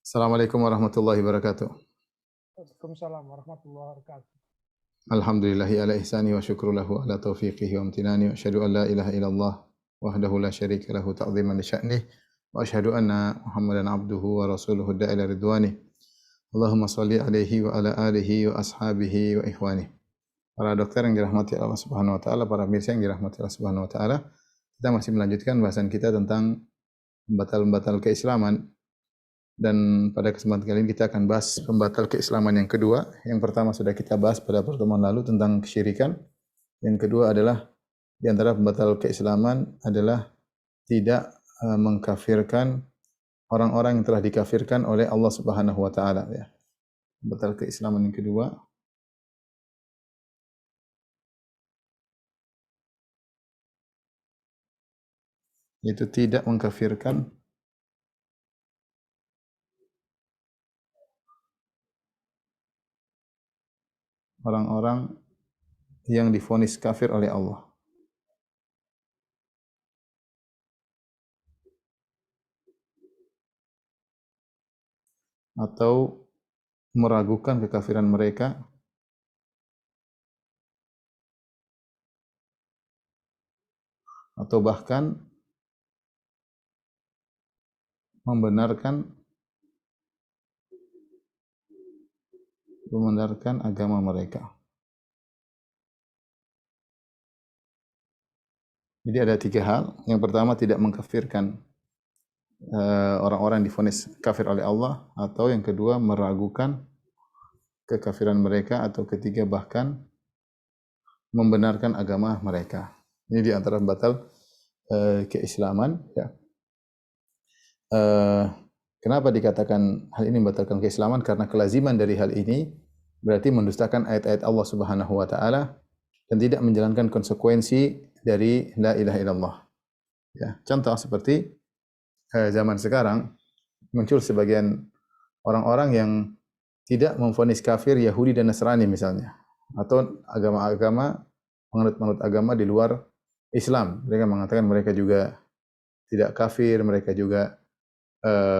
Assalamualaikum warahmatullahi wabarakatuh. Waalaikumsalam warahmatullahi wabarakatuh. Alhamdulillahi ala ihsani wa syukru lahu ala taufiqihi wa amtinani wa asyhadu an la ilaha illallah wahdahu la syarika lahu ta'ziman li sya'nih wa asyhadu anna Muhammadan abduhu wa rasuluhu da'ila ridwani. Allahumma shalli alaihi wa ala alihi wa ashabihi wa ikhwani. Para dokter yang dirahmati Allah Subhanahu wa taala, para pemirsa yang dirahmati Allah Subhanahu wa taala, kita masih melanjutkan bahasan kita tentang pembatal-pembatal keislaman. Dan pada kesempatan kali ini kita akan bahas pembatal keislaman yang kedua. Yang pertama sudah kita bahas pada pertemuan lalu tentang kesyirikan. Yang kedua adalah di antara pembatal keislaman adalah tidak mengkafirkan orang-orang yang telah dikafirkan oleh Allah Subhanahu wa taala ya. Pembatal keislaman yang kedua yaitu tidak mengkafirkan orang-orang yang divonis kafir oleh Allah. Atau meragukan kekafiran mereka atau bahkan membenarkan agama mereka. Jadi ada tiga hal. Yang pertama tidak mengkafirkan orang-orang yang divonis kafir oleh Allah, atau yang kedua meragukan kekafiran mereka, atau ketiga bahkan membenarkan agama mereka. Ini di antara pembatal keislaman. Ya. Kenapa dikatakan hal ini membatalkan keislaman? Karena kelaziman dari hal ini berarti mendustakan ayat-ayat Allah Subhanahu wa taala dan tidak menjalankan konsekuensi dari la ilaha illallah. Ya, contoh seperti zaman sekarang muncul sebagian orang-orang yang tidak memvonis kafir Yahudi dan Nasrani misalnya, atau agama-agama penganut-penganut agama di luar Islam. Mereka mengatakan mereka juga tidak kafir, mereka juga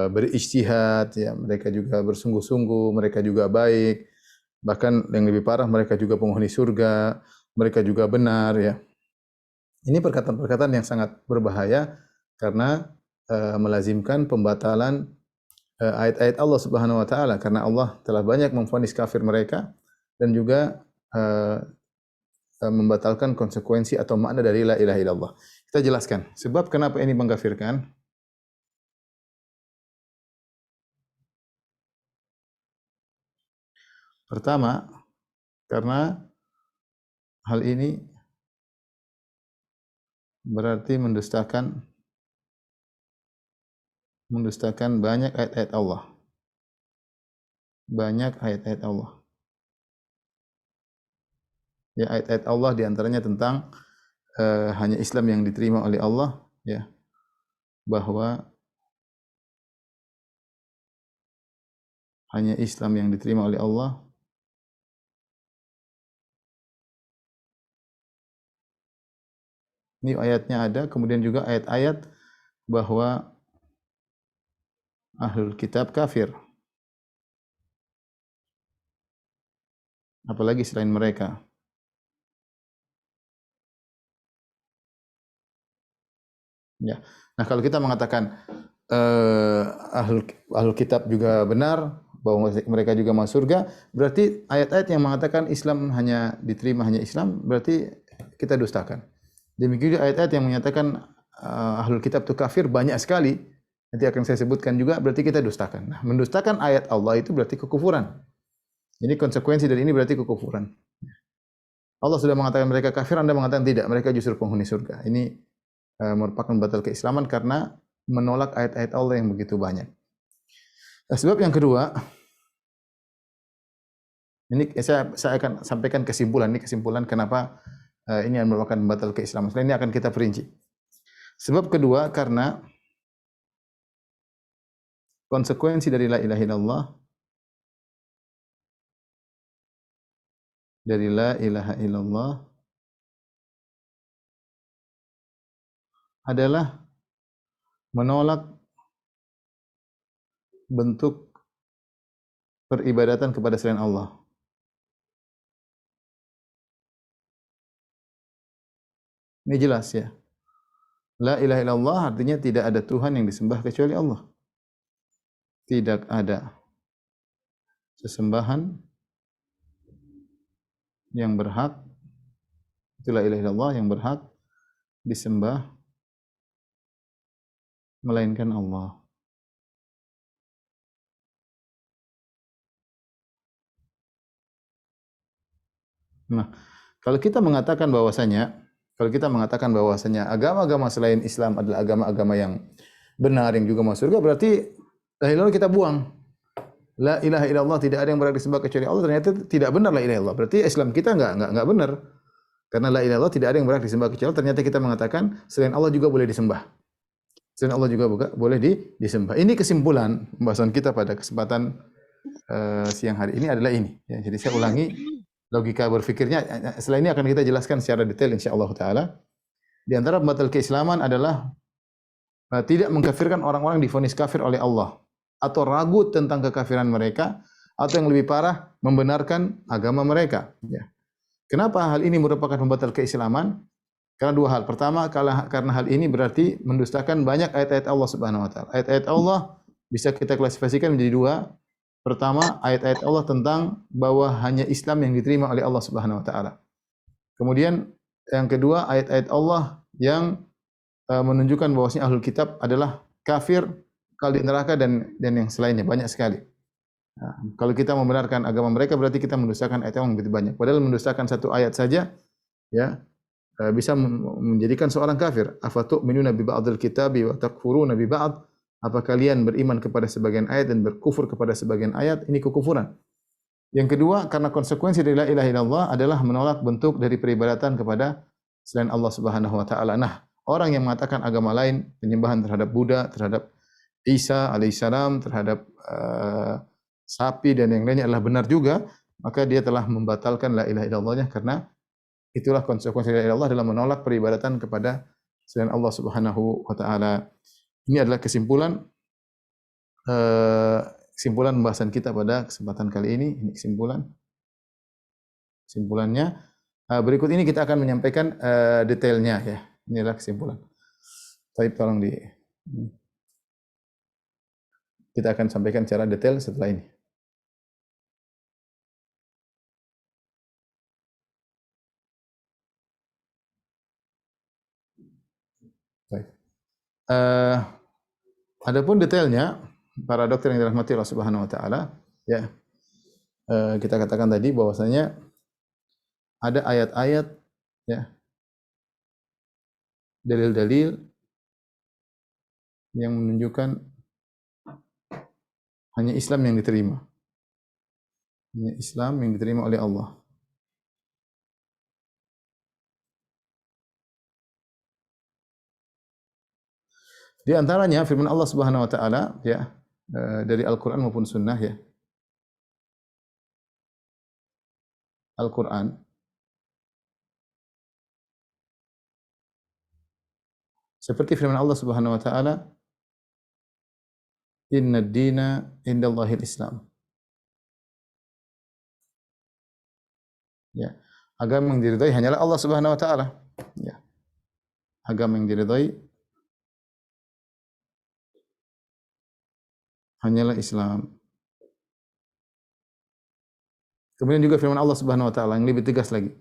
berijtihad, ya, mereka juga bersungguh-sungguh, mereka juga baik. Bahkan yang lebih parah, mereka juga penghuni surga, mereka juga benar, ya. Ini perkataan-perkataan yang sangat berbahaya karena melazimkan pembatalan ayat-ayat Allah Subhanahu wa taala, karena Allah telah banyak memvonis kafir mereka dan juga membatalkan konsekuensi atau makna dari la ilaha illallah. Kita jelaskan sebab kenapa ini mengkafirkan. Pertama, karena hal ini berarti mendustakan banyak ayat-ayat Allah. Banyak ayat-ayat Allah. Ya, ayat-ayat Allah di antaranya tentang hanya Islam yang diterima oleh Allah, ya. Bahwa hanya Islam yang diterima oleh Allah. Ini ayatnya ada, kemudian juga ayat-ayat bahwa ahlul kitab kafir. Apalagi selain mereka. Ya. Nah, kalau kita mengatakan ahlul kitab juga benar, bahwa mereka juga masuk surga, berarti ayat-ayat yang mengatakan Islam hanya diterima hanya Islam, berarti kita dustakan. Demikian juga ayat-ayat yang menyatakan ahlul kitab itu kafir banyak sekali. Nanti akan saya sebutkan juga, berarti kita dustakan. Nah, mendustakan ayat Allah itu berarti kekufuran. Jadi konsekuensi dari ini berarti kekufuran. Allah sudah mengatakan mereka kafir, Anda mengatakan tidak, mereka justru penghuni surga. Ini merupakan batal keislaman karena menolak ayat-ayat Allah yang begitu banyak. Nah, sebab yang kedua, ini saya akan sampaikan kesimpulan. Ini kesimpulan kenapa ini merupakan batal keislaman. Setelah ini akan kita perinci. Sebab kedua, karena konsekuensi dari la ilaha illallah, adalah menolak bentuk peribadatan kepada selain Allah. Ini jelas ya. La ilaha illallah artinya tidak ada Tuhan yang disembah kecuali Allah. Tidak ada sesembahan yang berhak, itu la ilaha illallah, yang berhak disembah melainkan Allah. Nah, kalau kita mengatakan bahwasanya agama-agama selain Islam adalah agama-agama yang benar yang juga masuk surga, berarti la ilaha illallah kita buang. La ilaha illallah, tidak ada yang berhak disembah kecuali Allah, ternyata tidak benar la ilaha illallah. Berarti Islam kita enggak benar. Karena la ilaha illallah tidak ada yang berhak disembah kecuali Allah, ternyata kita mengatakan selain Allah juga boleh disembah. Selain Allah juga boleh disembah. Ini kesimpulan pembahasan kita pada kesempatan siang hari ini adalah ini. Ya, jadi saya ulangi logika berfikirnya. Setelah ini akan kita jelaskan secara detail insyaallah taala. Di antara pembatal keislaman adalah tidak mengkafirkan orang-orang yang divonis kafir oleh Allah atau ragu tentang kekafiran mereka, atau yang lebih parah membenarkan agama mereka. Ya. Kenapa hal ini merupakan pembatal keislaman? Karena dua hal. Pertama, karena hal ini berarti mendustakan banyak ayat-ayat Allah Subhanahu wa taala. Ayat-ayat Allah bisa kita klasifikasikan menjadi dua. Pertama, ayat-ayat Allah tentang bahwa hanya Islam yang diterima oleh Allah Subhanahu wa taala. Kemudian yang kedua, ayat-ayat Allah yang menunjukkan bahwasanya ahlul kitab adalah kafir, kekal di neraka dan yang selainnya, banyak sekali. Nah, kalau kita membenarkan agama mereka berarti kita mendustakan ayat yang begitu banyak. Padahal mendustakan satu ayat saja ya bisa menjadikan seorang kafir. Afatu'minuna bi ba'dil kitabi wa takfuruna bi ba'd? Apa kalian beriman kepada sebagian ayat dan berkufur kepada sebagian ayat? Ini kekufuran. Yang kedua, karena konsekuensi dari la ilaha illallah adalah menolak bentuk dari peribadatan kepada selain Allah Subhanahu wa taala. Nah, orang yang mengatakan agama lain, penyembahan terhadap Buddha, terhadap Isa alaihissalam, terhadap sapi dan yang lainnya adalah benar juga, maka dia telah membatalkan la ilaha illallahnya, karena itulah konsekuensi la ilaha illallah adalah menolak peribadatan kepada selain Allah Subhanahu wa taala. Ini adalah kesimpulan pembahasan kita pada kesempatan kali ini. Ini kesimpulannya. Berikut ini kita akan menyampaikan detailnya ya. Ini adalah kesimpulan. Tolong kita akan sampaikan secara detail setelah ini. Baik. Adapun detailnya, para dokter yang dirahmati Allah Subhanahu wa taala, ya. Kita katakan tadi bahwasanya ada ayat-ayat ya, dalil-dalil yang menunjukkan hanya Islam yang diterima. Hanya Islam yang diterima oleh Allah. Di antaranya firman Allah Subhanahu wa taala ya, dari Al-Qur'an maupun sunnah ya. Al-Qur'an seperti firman Allah Subhanahu wa taala, "Inna ad-dina indallahil Islam." Ya. Agama yang diridhai hanyalah Allah Subhanahu wa taala. Ya. Agama yang diridhai hanyalah Islam. Kemudian juga firman Allah Subhanahu wa taala yang lebih tegas lagi.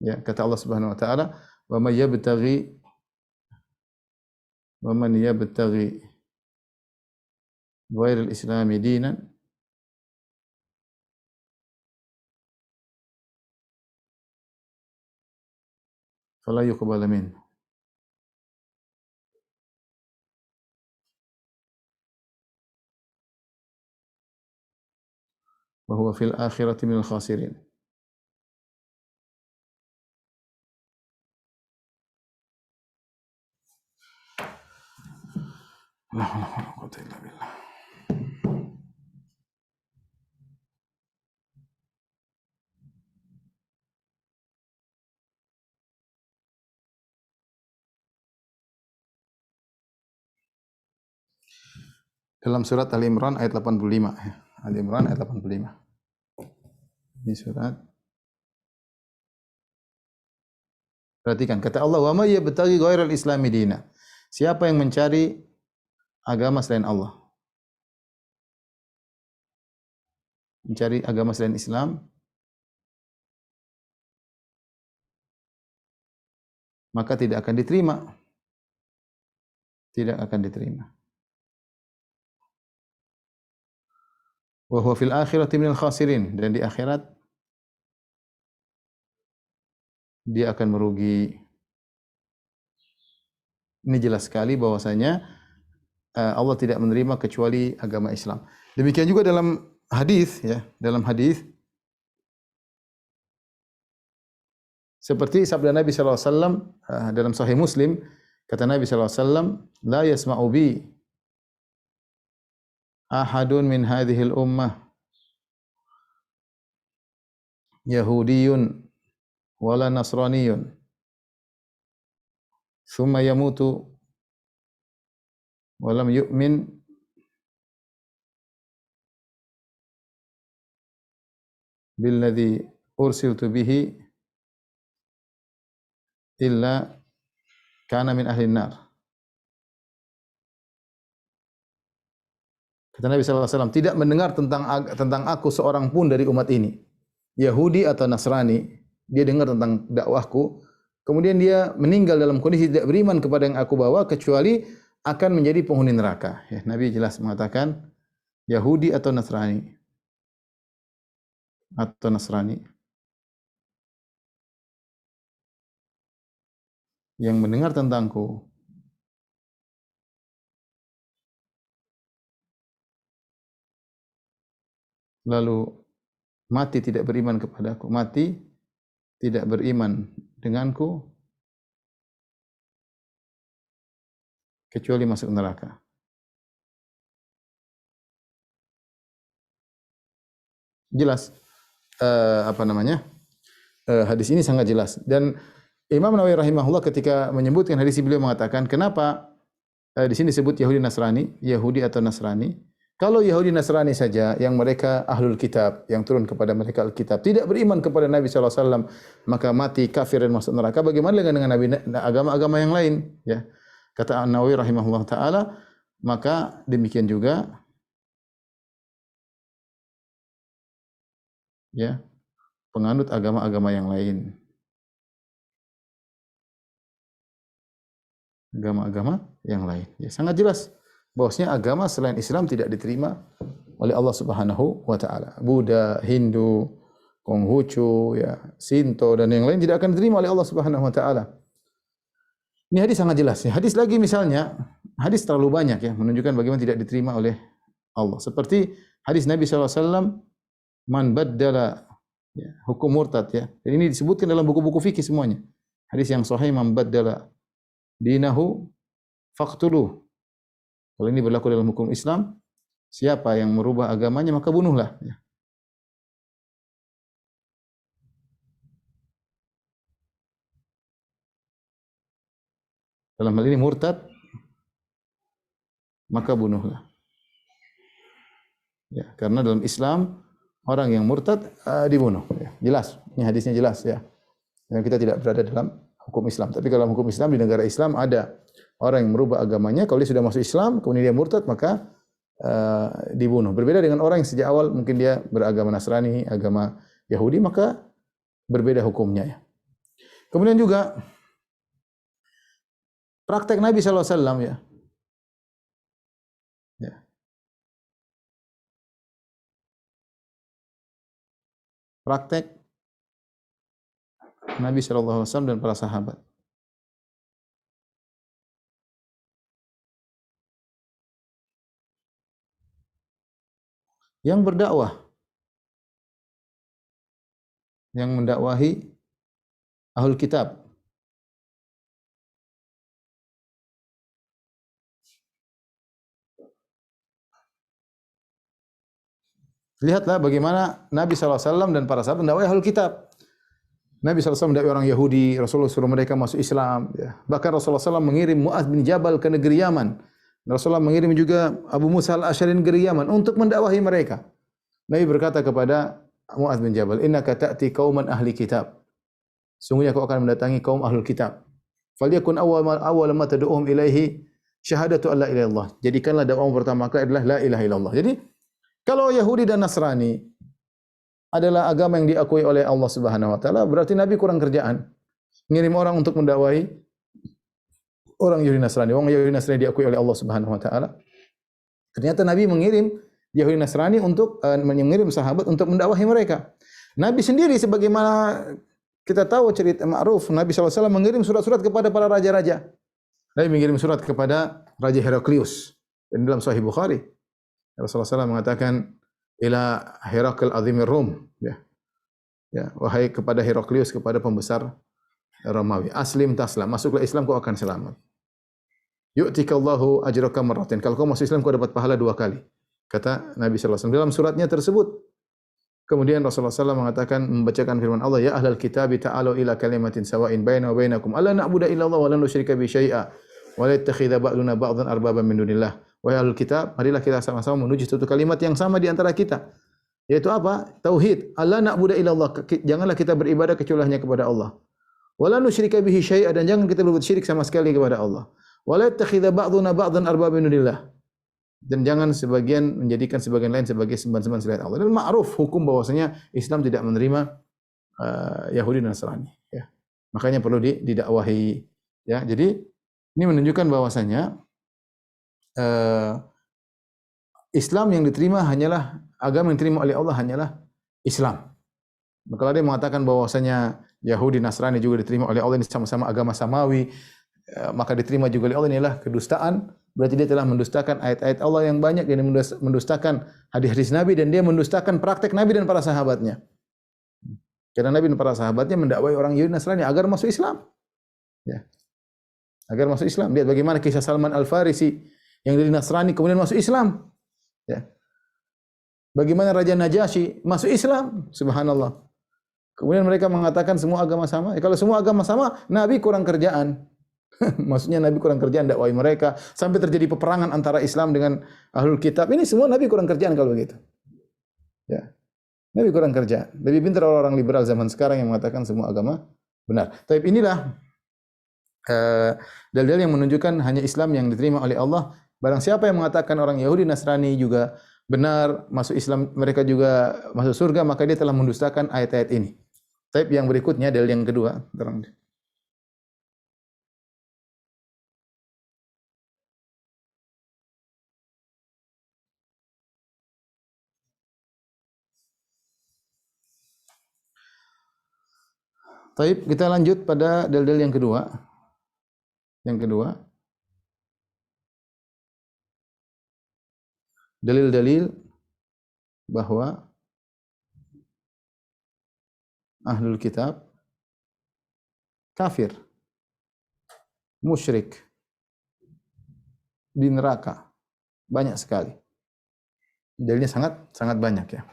Ya, kata Allah Subhanahu wa taala, "Wa man yabtaghi ghairal islami dinan fala yuqbal minhu." Wa huwa fil akhirati minal khasirin. La haula wala quwwata illa billah. Dalam surat Al Imran ayat 85 ya. Ali Imran ayat 85. Ini surat. Perhatikan kata Allah, "Wa may yabtaghi ghairal islami dina." Siapa yang mencari agama selain Allah, mencari agama selain Islam, maka tidak akan diterima. Tidak akan diterima. Wa huwa fil akhirati minal khasirin, dan di akhirat dia akan merugi. Ini jelas sekali bahwasanya Allah tidak menerima kecuali agama Islam. Demikian juga dalam hadis, ya, dalam hadis seperti sabda Nabi sallallahu alaihi wasallam dalam Sahih Muslim, kata Nabi sallallahu alaihi wasallam, "La yasma'u bi ahadun min hadhil ummah Yahudiyyun wala Nasraniyyun thumma yamutu wa lam yu'min billadzi ursiltu bihi illa kana min ahli nar." Kata Nabi sallallahu alaihi wasallam, tidak mendengar tentang aku seorang pun dari umat ini, Yahudi atau Nasrani, dia dengar tentang dakwahku, kemudian dia meninggal dalam kondisi tidak beriman kepada yang aku bawa, kecuali akan menjadi penghuni neraka. Ya, Nabi jelas mengatakan Yahudi atau Nasrani. Yang mendengar tentangku lalu mati tidak beriman kepadaku, mati tidak beriman denganku, kecuali masuk neraka. Jelas hadis ini sangat jelas, dan Imam Nawawi rahimahullah ketika menyebutkan hadis ini, beliau mengatakan kenapa di sini disebut Yahudi atau Nasrani. Kalau Yahudi Nasrani saja yang mereka ahlul kitab, yang turun kepada mereka Alkitab, tidak beriman kepada Nabi sallallahu alaihi wasallam, maka mati kafir dan masuk neraka. Bagaimana dengan agama-agama yang lain, ya? Kata An-Nawawi rahimahullah taala, maka demikian juga, ya, penganut agama-agama yang lain. Agama-agama yang lain. Ya, sangat jelas bahwasanya agama selain Islam tidak diterima oleh Allah Subhanahu wa taala. Buddha, Hindu, Konghucu, ya, Sinto dan yang lain tidak akan diterima oleh Allah Subhanahu wa taala. Ini hadis sangat jelas, ya. Hadis lagi misalnya, hadis terlalu banyak, ya, menunjukkan bagaimana tidak diterima oleh Allah. Seperti hadis Nabi sallallahu alaihi wasallam, man baddala, ya, hukum murtad, ya. Dan ini disebutkan dalam buku-buku fikih semuanya. Hadis yang sahih, man baddala dinahu faqtuluh. Kalau ini berlaku dalam hukum Islam, siapa yang merubah agamanya maka bunuhlah. Ya. Dalam hal ini murtad, maka bunuhlah. Ya, karena dalam Islam orang yang murtad dibunuh. Ya. Jelas, ini hadisnya jelas, ya. Dan kita tidak berada dalam hukum Islam. Tapi kalau hukum Islam, di negara Islam ada orang yang merubah agamanya, kalau dia sudah masuk Islam, kemudian dia murtad, maka dibunuh. Berbeda dengan orang yang sejak awal mungkin dia beragama Nasrani, agama Yahudi, maka berbeda hukumnya, ya. Kemudian juga praktek Nabi sallallahu alaihi wasallam, ya. Ya. Praktek Nabi sallallahu alaihi wasallam dan para sahabat. Yang berdakwah, yang mendakwahi ahlul kitab. Lihatlah bagaimana Nabi SAW dan para sahabat mendakwahi ahlul kitab. Nabi SAW mendakwahi orang Yahudi, Rasulullah suruh mereka masuk Islam. Ya. Bahkan Rasulullah SAW mengirim Mu'adz bin Jabal ke negeri Yaman. Rasulullah mengirim juga Abu Musa al-Asy'ari ke negeri Yaman untuk mendakwahi mereka. Nabi berkata kepada Mu'adz bin Jabal, "Innaka ta'ti qauman ahli kitab." Sungguhnya kau akan mendatangi kaum ahlul kitab. Falyakun awwal ma tad'uhum ilaihi syahadatu alla ilaha illallah. Jadikanlah dakwah pertama kali adalah la ilaha illallah. Jadi, kalau Yahudi dan Nasrani adalah agama yang diakui oleh Allah Subhanahu wa taala, berarti Nabi kurang kerjaan. Ngirim orang untuk mendakwahi orang Yahudi Nasrani. Orang Yahudi Nasrani diakui oleh Allah Subhanahu wa taala. Ternyata Nabi mengirim Yahudi Nasrani untuk mengirim sahabat untuk mendakwahi mereka. Nabi sendiri sebagaimana kita tahu cerita ma'ruf, Nabi SAW mengirim surat-surat kepada para raja-raja. Nabi mengirim surat kepada Raja Heraklius. Dan dalam Sahih Bukhari, Rasulullah SAW mengatakan, ila Herakl azimir Rum. Ya, wahai kepada Heraklius, kepada pembesar Romawi. Aslim taslam, masuklah Islam kau akan selamat. Yu'tikallahu ajraka marratain. Kalau kau masuk Islam kau dapat pahala 2 kali. Kata Nabi SAW dalam suratnya tersebut. Kemudian Rasulullah SAW mengatakan, membacakan firman Allah, ya ahlal kitabi ta'alu ila kalimatin sawa'in baina wa bainakum alla na'budu illa Allah wa la nusyrika bi syai'a wa la yattakhidha ba'duna ba'dhan arbaban min dunillah. Wahai ahlul kitab, marilah kita sama-sama menuju satu kalimat yang sama di antara kita. Yaitu apa? Tauhid. Alla na'budu illa Allah. Janganlah kita beribadah kecuali hanya kepada Allah. Wa la nusyrika bihi syai'a, dan jangan kita berbuat syirik sama sekali kepada Allah. Wa la yattakhidha ba'duna ba'dhan arbaban min dunillah. Dan jangan sebagian menjadikan sebagian lain sebagai sembahan-sembahan selain Allah. Dan ma'ruf hukum bahwasanya Islam tidak menerima Yahudi dan Nasrani. Ya. Makanya perlu didakwahi. Ya, jadi ini menunjukkan bahwasanya Islam yang diterima hanyalah agama yang diterima oleh Allah hanyalah Islam. Maka ada yang mengatakan bahwasanya Yahudi Nasrani juga diterima oleh Allah, ini sama-sama agama samawi, maka diterima juga oleh Allah, inilah kedustaan. Berarti dia telah mendustakan ayat-ayat Allah yang banyak, dia mendustakan hadis-hadis Nabi, dan dia mendustakan praktek Nabi dan para sahabatnya. Karena Nabi dan para sahabatnya mendakwai orang Yahudi Nasrani agar masuk Islam. Ya. Agar masuk Islam. Lihat bagaimana kisah Salman Al-Farisi yang dari Nasrani kemudian masuk Islam. Ya. Bagaimana Raja Najasyi masuk Islam. Subhanallah. Kemudian mereka mengatakan semua agama sama. Kalau semua agama sama, Nabi kurang kerjaan. Maksudnya Nabi kurang kerjaan dakwai mereka sampai terjadi peperangan antara Islam dengan Ahlul Kitab. Ini semua Nabi kurang kerjaan kalau begitu. Ya. Nabi kurang kerjaan. Lebih pintar orang-orang liberal zaman sekarang yang mengatakan semua agama benar. Tapi inilah dalil yang menunjukkan hanya Islam yang diterima oleh Allah. Barang siapa yang mengatakan orang Yahudi Nasrani juga benar masuk Islam, mereka juga masuk surga, maka dia telah mendustakan ayat-ayat ini. Tapi yang berikutnya dalil yang kedua, terang. Taib, kita lanjut pada dalil yang kedua. Yang kedua, dalil-dalil bahwa Ahlul Kitab kafir, musyrik, di neraka. Banyak sekali. Dalilnya sangat banyak ya.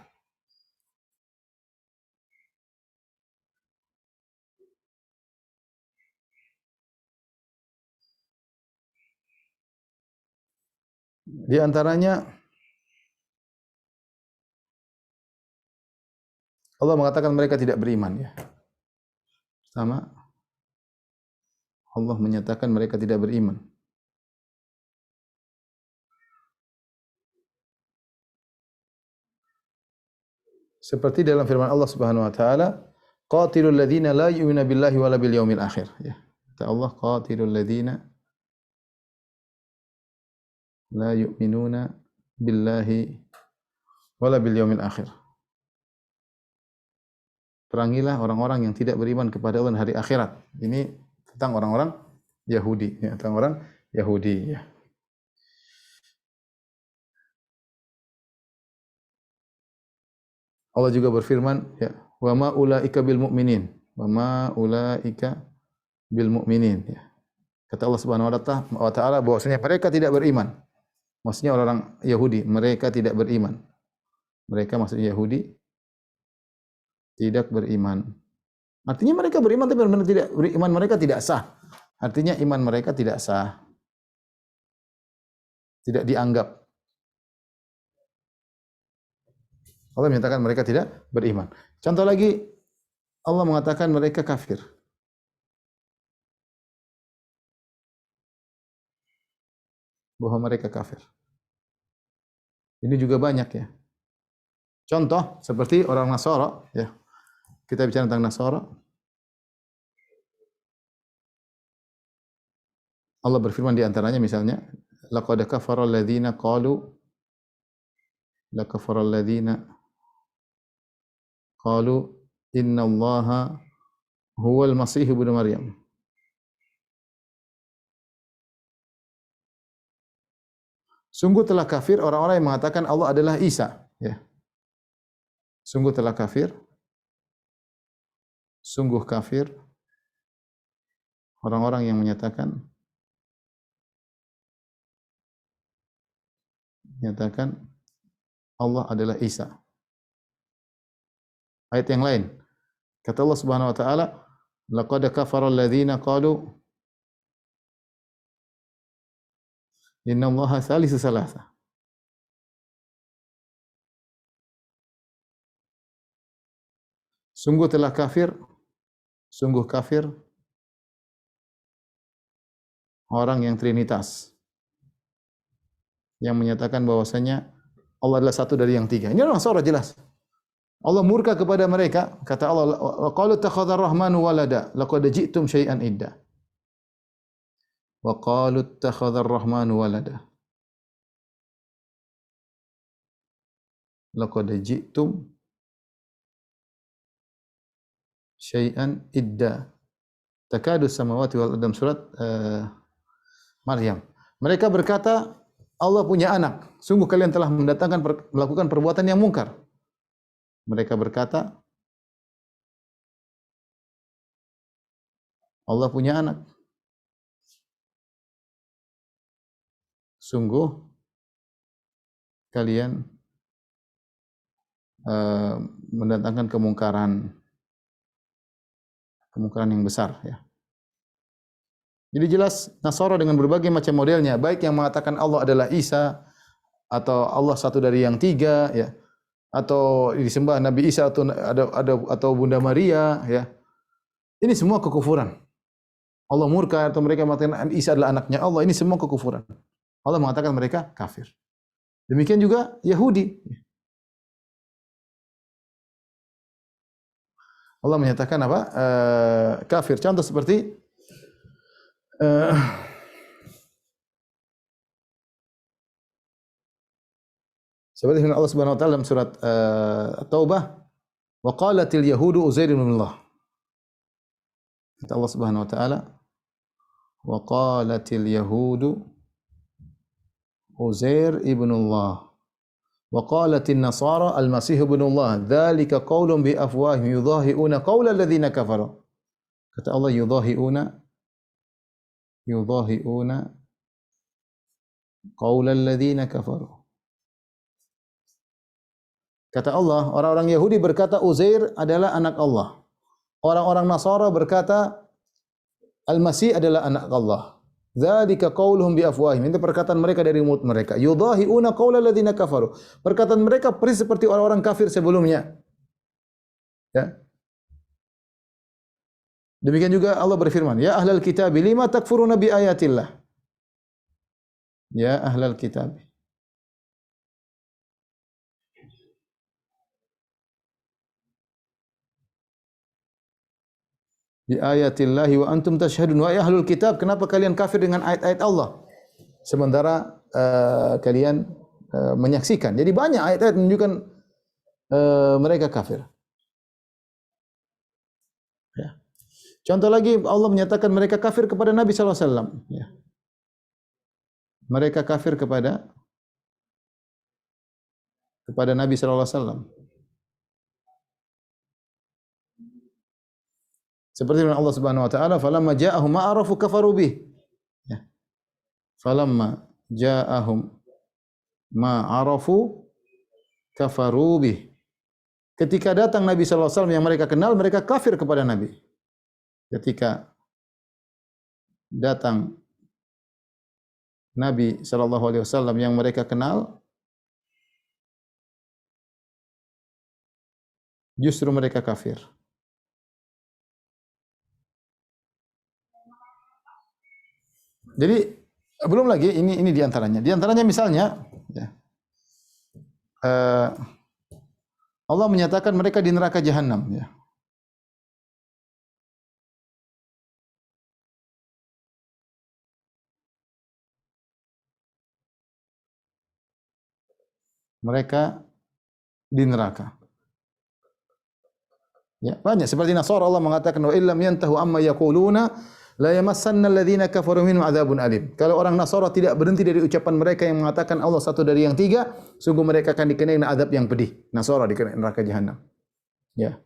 Di antaranya Allah mengatakan mereka tidak beriman ya. Pertama, Allah menyatakan mereka tidak beriman. Seperti dalam firman Allah Subhanahu wa taala, qatilul ladzina la yu'minuna billahi wala bil yaumil akhir ya. Kata Allah, qatilul ladzina la yu'minuna billahi wala bil yaumil akhir. Perangilah orang-orang yang tidak beriman kepada Allah dan hari akhirat. Ini tentang orang-orang Yahudi ya, tentang orang Yahudi ya. Allah juga berfirman ya, wa ma ulaika bil mu'minin, wa ma ulaika bil mu'minin ya. Kata Allah Subhanahu wa taala bahwasanya mereka tidak beriman. Maksudnya orang Yahudi, mereka tidak beriman. Mereka maksudnya Yahudi tidak beriman. Artinya mereka beriman tapi benar-benar tidak beriman, mereka tidak sah. Artinya iman mereka tidak sah. Tidak dianggap. Allah menyatakan mereka tidak beriman. Contoh lagi, Allah mengatakan mereka kafir. Bahwa mereka kafir. Ini juga banyak ya. Contoh seperti orang Nasara ya. Kita bicara tentang Nasara. Allah berfirman di antaranya misalnya, laqad kafara alladziina qalu lakafara alladziina qalu innallaha huwal masih ibnu Maryam. Sungguh telah kafir orang-orang yang mengatakan Allah adalah Isa, ya. Sungguh telah kafir, sungguh kafir orang-orang yang menyatakan Allah adalah Isa. Ayat yang lain, kata Allah Subhanahu wa taala, laqad kafara alladziina qalu innallaha thalithu tsalatsa. Sungguh telah kafir, sungguh kafir orang yang trinitas, yang menyatakan bahwasanya Allah adalah satu dari yang tiga. Ini orang Nasara jelas. Allah murka kepada mereka, kata Allah, wa qalu takhadha ar-rahmanu walada laqad ji'tum syai'an idda. Wa qalu takhadha ar-rahmanu walada laqad ji'tum syai'an idda. Takadu samawati wal ardh, surat Maryam. Mereka berkata Allah punya anak. Sungguh kalian telah melakukan perbuatan yang mungkar. Mereka berkata Allah punya anak. Sungguh kalian mendatangkan kemungkaran yang besar, ya. Jadi jelas Nasara dengan berbagai macam modelnya, baik yang mengatakan Allah adalah Isa atau Allah satu dari yang tiga, ya, atau disembah Nabi Isa atau Bunda Maria, ya. Ini semua kekufuran. Allah murka atau mereka mengatakan Isa adalah anaknya Allah, ini semua kekufuran. Allah mengatakan mereka kafir. Demikian juga Yahudi. Allah menyatakan apa? Kafir. Contoh seperti seperti firman Allah Subhanahu wa taala dalam surat At-Taubah, wa qalatil yahudu Uzair ibn Allah. Kata Allah Subhanahu wa taala, wa qalatil yahudu Uzair ibn Allah. Wa qalatin nasara al-masih ibn Allah. Dzalika qaulun bi afwahihim yudhahi'una qaula alladziina kafaru. Kata Allah yudhahi'una qaula alladziina kafaru. Kata Allah, orang-orang Yahudi berkata Uzair adalah anak Allah. Orang-orang Nasara berkata Al-Masih adalah anak Allah. Dzalika qauluhum bi afwahihim. Itu perkataan mereka dari mulut mereka. Yudhahi'una qaula alladziina kafaru. Perkataan mereka persis seperti orang-orang kafir sebelumnya. Ya. Demikian juga Allah berfirman, ya ahlal kitab lima takfuruna bi ayatillah. Ya ahlal kitab. Bi ayatillahi wa antum tashhadun. Wa ya ahlul kitab, kenapa kalian kafir dengan ayat-ayat Allah? Sementara kalian menyaksikan. Jadi banyak ayat-ayat menunjukkan mereka kafir. Ya. Contoh lagi Allah menyatakan mereka kafir kepada Nabi sallallahu alaihi wasallam, ya. Mereka kafir kepada Nabi sallallahu alaihi wasallam. Seperti firman Allah Subhanahu wa taala, "Falamma ja'ahum ma arafu kafaru bih." Ya. Falamma ja'ahum ma arafu kafaru bih. Ketika datang Nabi sallallahu alaihi wasallam yang mereka kenal, mereka kafir kepada Nabi. Ketika datang Nabi sallallahu alaihi wasallam yang mereka kenal, justru mereka kafir. Jadi belum lagi ini di antaranya. Di antaranya misalnya ya, Allah menyatakan mereka di neraka jahanam ya. Mereka di neraka. Ya, banyak seperti Nasara Allah mengatakan wa illam yantahu amma yaquluna la yamassanna alladhina kafaru minhum adzabun alim. Kalau orang Nasara tidak berhenti dari ucapan mereka yang mengatakan Allah satu dari yang tiga, sungguh mereka akan dikenai azab yang pedih. Nasara dikenai neraka jahanam. Ya.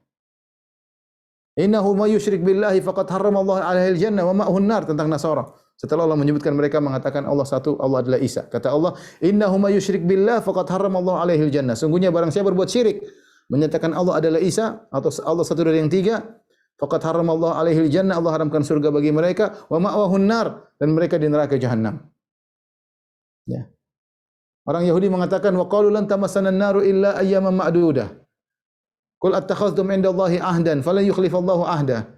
Innahu may yusyrik billahi faqad harrama Allah 'alaihi al-jannah wa ma'hu an-nar, tentang Nasara. Setelah Allah menyebutkan mereka mengatakan Allah satu, Allah adalah Isa. Kata Allah, innahu may yusyrik billahi faqad harrama Allah 'alaihi al-jannah. Sungguhnya barang siapa berbuat syirik, menyatakan Allah adalah Isa atau Allah satu dari yang tiga, faqad harrama Allah 'alaihi al-jannah, Allah haramkan surga bagi mereka, wa ma'wahu an-nar, dan mereka di neraka jahanam. Ya. Orang Yahudi mengatakan wa qalu lan tamassana an-naru illa ayyaman ma'dudah. Qul attakhadhtum 'indallahi ahdan falan yukhlifallahu ahdah.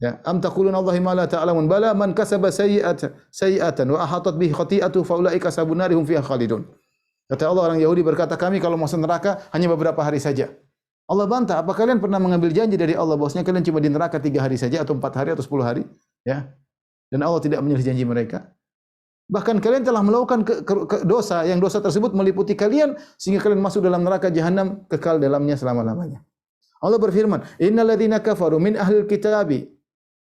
Ya, am taquluna Allahi ma la ta'lamun. Bala man kasaba sayyi'atan wa ahatat bihi khati'atuhu fa ulaika ashabun nar hum fiha khalidun. Kata Allah, orang Yahudi berkata, kami kalau masuk neraka hanya beberapa hari saja. Allah bantah, apa kalian pernah mengambil janji dari Allah bahwasanya kalian cuma di neraka 3 hari saja atau 4 hari atau 10 hari? Ya. Dan Allah tidak menyelesaikan janji mereka. Bahkan kalian telah melakukan dosa yang dosa tersebut meliputi kalian sehingga kalian masuk dalam neraka jahanam kekal dalamnya selama-lamanya. Allah berfirman, innal ladzina kafaru min ahlil kitabi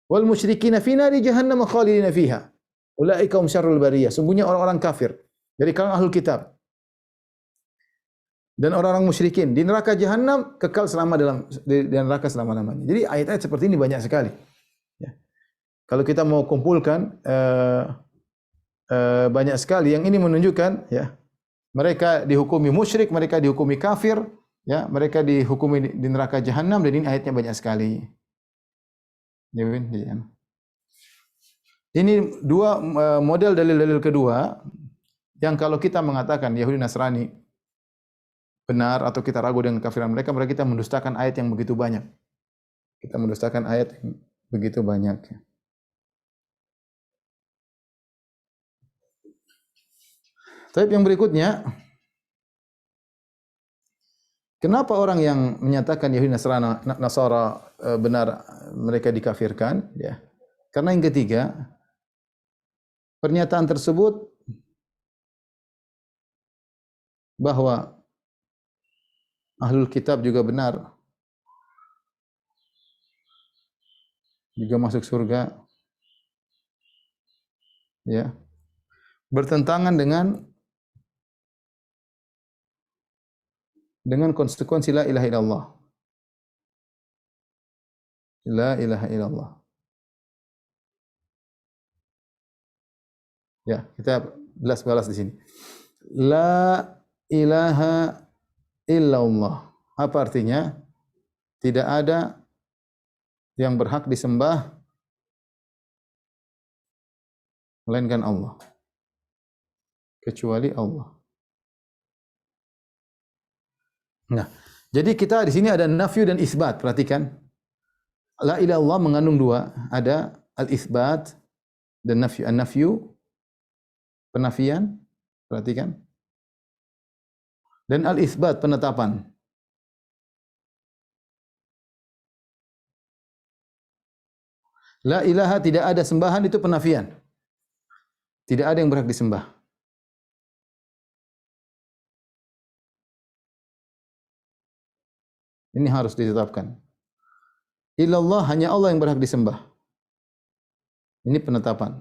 wal musyrikina fi nari jahannam khalidina fiha. Ulaika hum syarrul bariyah. Sungguhnya orang-orang kafir dari kalangan ahlul kitab dan orang-orang musyrikin di neraka jahanam kekal selama di neraka selama-lamanya. Jadi ayat-ayat seperti ini banyak sekali. Ya. Kalau kita mau kumpulkan banyak sekali yang ini menunjukkan ya mereka dihukumi musyrik, mereka dihukumi kafir. Ya, mereka dihukumi di neraka jahanam, dan ini ayatnya banyak sekali. Ini dua model dalil-dalil kedua yang kalau kita mengatakan Yahudi Nasrani benar atau kita ragu dengan kekafiran mereka, berarti kita mendustakan ayat yang begitu banyak. Kita mendustakan ayat yang begitu banyak. Tapi yang berikutnya, kenapa orang yang menyatakan Yahudi Nasara benar mereka dikafirkan? Ya. Karena yang ketiga, pernyataan tersebut bahwa ahlul kitab juga benar, juga masuk surga, ya, bertentangan dengan konsekuensi la ilaha illallah. La ilaha illallah. Ya, kita balas di sini. La ilaha illallah. Apa artinya? Tidak ada yang berhak disembah melainkan Allah. Kecuali Allah. Nah, jadi kita di sini ada nafyu dan isbat. Perhatikan. La ilaha illallah mengandung dua, ada al-isbat dan nafyu. An-nafyu penafian, perhatikan. Dan al-isbat penetapan. La ilaha tidak ada sembahan itu penafian. Tidak ada yang berhak disembah. Ini harus ditetapkan. Illallah hanya Allah yang berhak disembah. Ini penetapan.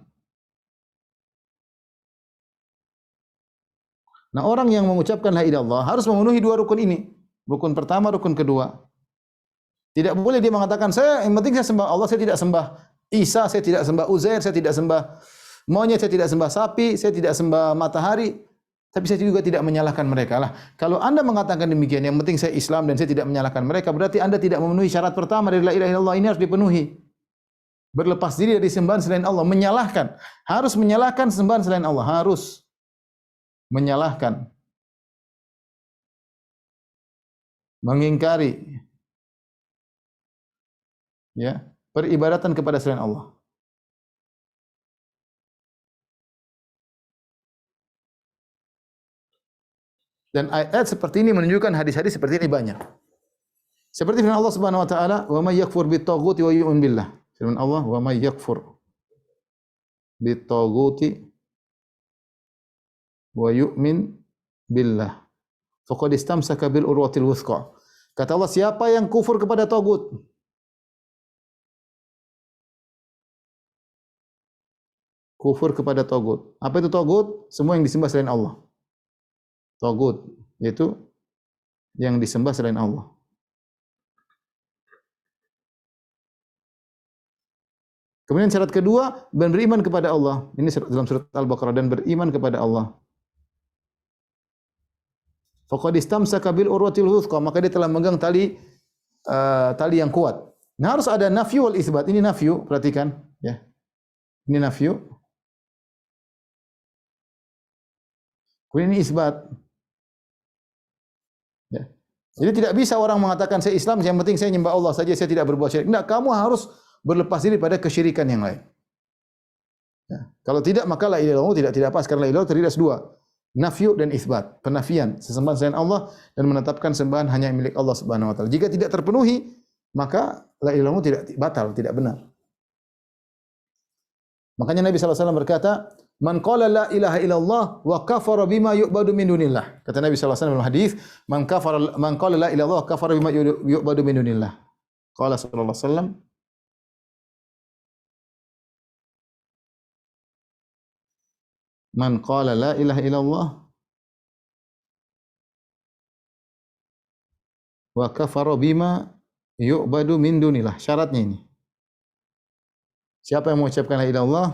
Nah, orang yang mengucapkan la ilaha illallah harus memenuhi dua rukun ini. Rukun pertama, rukun kedua. Tidak boleh dia mengatakan, saya yang penting saya sembah Allah, saya tidak sembah Isa, saya tidak sembah Uzair, saya tidak sembah monyet, saya tidak sembah sapi, saya tidak sembah matahari. Tapi saya juga tidak menyalahkan mereka lah. Kalau Anda mengatakan demikian, yang penting saya Islam dan saya tidak menyalahkan mereka, berarti Anda tidak memenuhi syarat pertama dari la ilaha illallah. Ini harus dipenuhi. Berlepas diri dari sembahan selain Allah, menyalahkan. Harus menyalahkan sembahan selain Allah, harus menyalahkan. Mengingkari ya, peribadatan kepada selain Allah. Dan ayat seperti ini menunjukkan hadis-hadis seperti ini banyak. Seperti firman Allah Subhanahu wa taala, "Wa may yakfur bit-taghuti wa yu'min billah." Firman Allah, "Wa may yakfur bit-taghuti wa yu'min billah faqad istamsaka bil urwatil wuthqa." Kata Allah, siapa yang kufur kepada tagut, kufur kepada tagut. Apa itu tagut? Semua yang disembah selain Allah. Tagut yaitu yang disembah selain Allah. Kemudian syarat kedua, dan beriman kepada Allah. Ini dalam surat Al-Baqarah, dan beriman kepada Allah. Faqad istamsaka bil urwatil wuthqa, maka dia telah memegang tali yang kuat. Nah, harus ada nafyu wal itsbat. Ini nafyu, perhatikan ya. Ini nafyu. Kemudian ini isbat. Ya. Jadi tidak bisa orang mengatakan saya Islam, yang penting saya nyembah Allah saja, saya tidak berbuat syirik. Tidak, kamu harus berlepas diri pada kesyirikan yang lain. Ya. Kalau tidak, maka la ilaha illallah tidak pas, karena la ilaha terdiri atas dua, nafyu dan isbat, penafian sesembahan selain Allah dan menetapkan sembahan hanya milik Allah Subhanahu wa taala. Jika tidak terpenuhi, maka la ilaha illallah tidak batal, tidak benar. Makanya Nabi sallallahu alaihi wasallam berkata, "Man qala la ilaha illallah wa kafara bima yu'badu min dunillah." Kata Nabi sallallahu alaihi wasallam dalam hadis, "Man qala la ilaha illallah wa kafara bima yu'badu min dunillah." Qala sallallahu alaihi wasallam, "Man qala la ilaha illallah wa kafara bima yu'badu min dunillah." Syaratnya ini. Siapa yang mengucapkan la ilaha illallah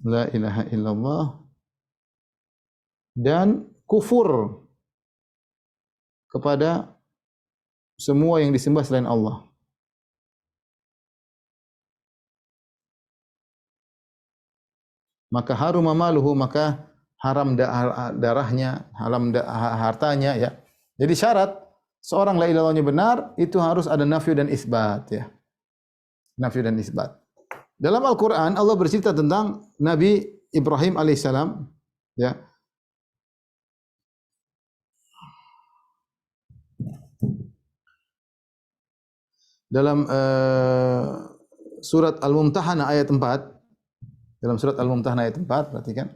la ilaha illallah dan kufur kepada semua yang disembah selain Allah, maka harum maluhu, maka haram darahnya, haram hartanya ya. Jadi syarat seorang la ilaha illallahnya benar itu harus ada nafyu dan isbat ya. Nafyu dan isbat. Dalam Al-Qur'an Allah bercerita tentang Nabi Ibrahim alaihissalam ya. Dalam surat Al-Mumtahanah ayat 4. Dalam surat Al-Mumtahanah ayat 4, perhatikan.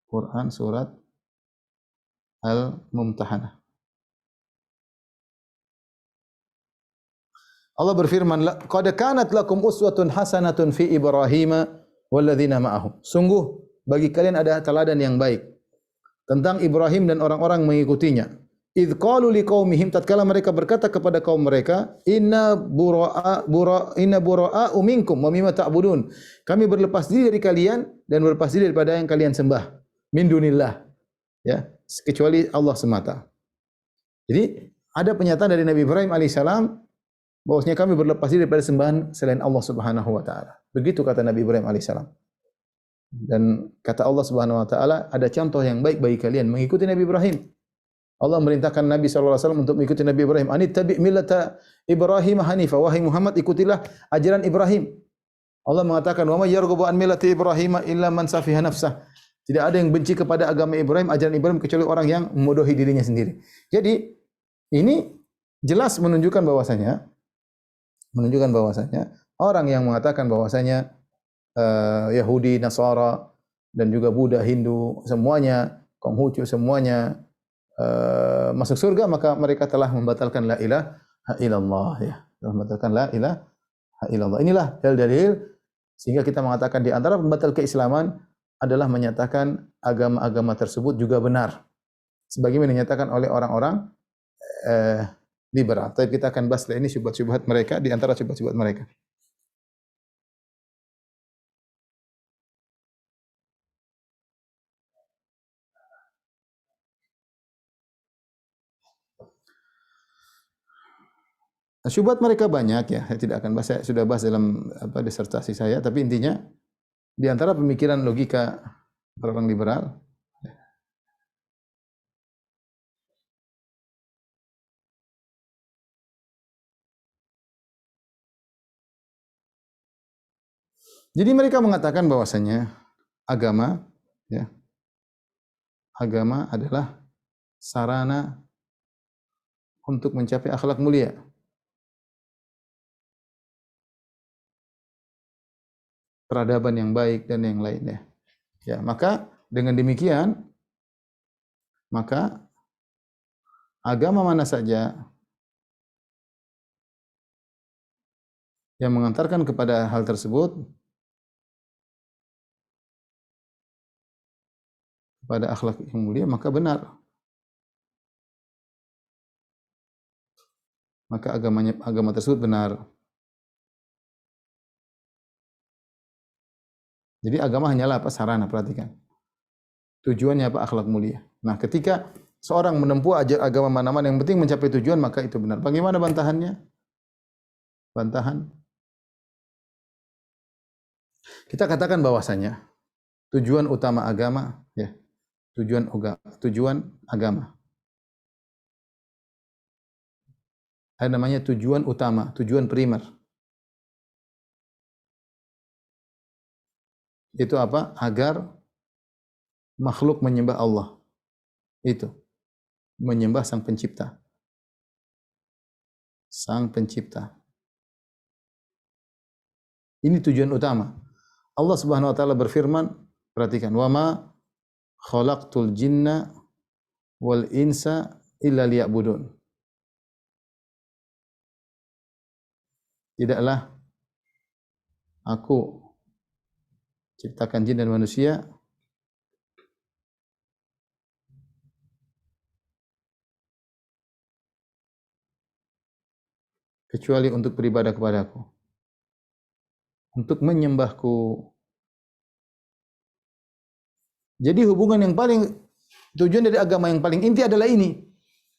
Quran surat Al-Mumtahanah. Allah berfirman, "Qad kanat lakum uswatun hasanatun fi Ibrahim walladzina ma'ahu." Sungguh bagi kalian ada teladan yang baik tentang Ibrahim dan orang-orang mengikutinya. Idz qalu liqaumihim, tatkala mereka berkata kepada kaum mereka, inna bura'a minkum wa mimma ta'budun. Kami berlepas diri dari kalian dan berlepas diri daripada yang kalian sembah min dunillah. Ya, kecuali Allah semata. Jadi ada pernyataan dari Nabi Ibrahim alaihissalam bahwasanya kami berlepas diri daripada sembahan selain Allah Subhanahu wa taala. Begitu kata Nabi Ibrahim alaihissalam. Dan kata Allah Subhanahu wa taala, ada contoh yang baik bagi kalian mengikuti Nabi Ibrahim. Allah merintahkan Nabi sallallahu alaihi wasallam untuk mengikuti Nabi Ibrahim. Anittabi' millata Ibrahim hanifa. Wahai Muhammad, ikutilah ajaran Ibrahim. Allah mengatakan, "Wa may yarghabu an millati Ibrahim illa man safiha nafsah." Tidak ada yang benci kepada agama Ibrahim, ajaran Ibrahim, kecuali orang yang membodohi dirinya sendiri. Jadi ini jelas menunjukkan bahwasanya orang yang mengatakan bahwasanya Yahudi, Nasara dan juga Buddha, Hindu, semuanya, Konghucu semuanya masuk surga, maka mereka telah membatalkan la ilaha illallah ya. Telah membatalkan la ilaha illallah. Inilah dalil sehingga kita mengatakan di antara pembatal keislaman adalah menyatakan agama-agama tersebut juga benar. Sebagaimana dinyatakan oleh orang-orang liberal. Tapi kita akan bahas ini syubhat-syubhat mereka, di antara syubhat-syubhat mereka. Syubhat mereka banyak ya, saya tidak akan bahas, saya sudah bahas dalam disertasi saya, tapi intinya di antara pemikiran logika orang liberal Jadi mereka mengatakan bahwasanya agama, ya, agama adalah sarana untuk mencapai akhlak mulia. Peradaban yang baik dan yang lainnya. Ya, maka dengan demikian, maka agama mana saja yang mengantarkan kepada hal tersebut, kepada akhlak yang mulia, maka benar. Maka agama tersebut benar. Jadi agama hanyalah apa? Sarana, perhatikan. Tujuannya apa? Akhlak mulia. Nah, ketika seorang menempuh agama mana-mana yang penting mencapai tujuan, maka itu benar. Bagaimana bantahannya? Bantahan. Kita katakan bahwasanya tujuan utama agama, ya, tujuan agama. Ada namanya tujuan utama, tujuan primer. Itu apa? Agar makhluk menyembah Allah. Itu. Menyembah Sang Pencipta. Sang Pencipta. Ini tujuan utama. Allah Subhanahu wa taala berfirman, perhatikan, "Wa ma khalaqtul jinna wal insa illa liya'budun." Tidaklah aku ciptakan jin dan manusia kecuali untuk beribadah kepadaku, untuk menyembahku. Jadi hubungan yang paling, tujuan dari agama yang paling inti adalah ini.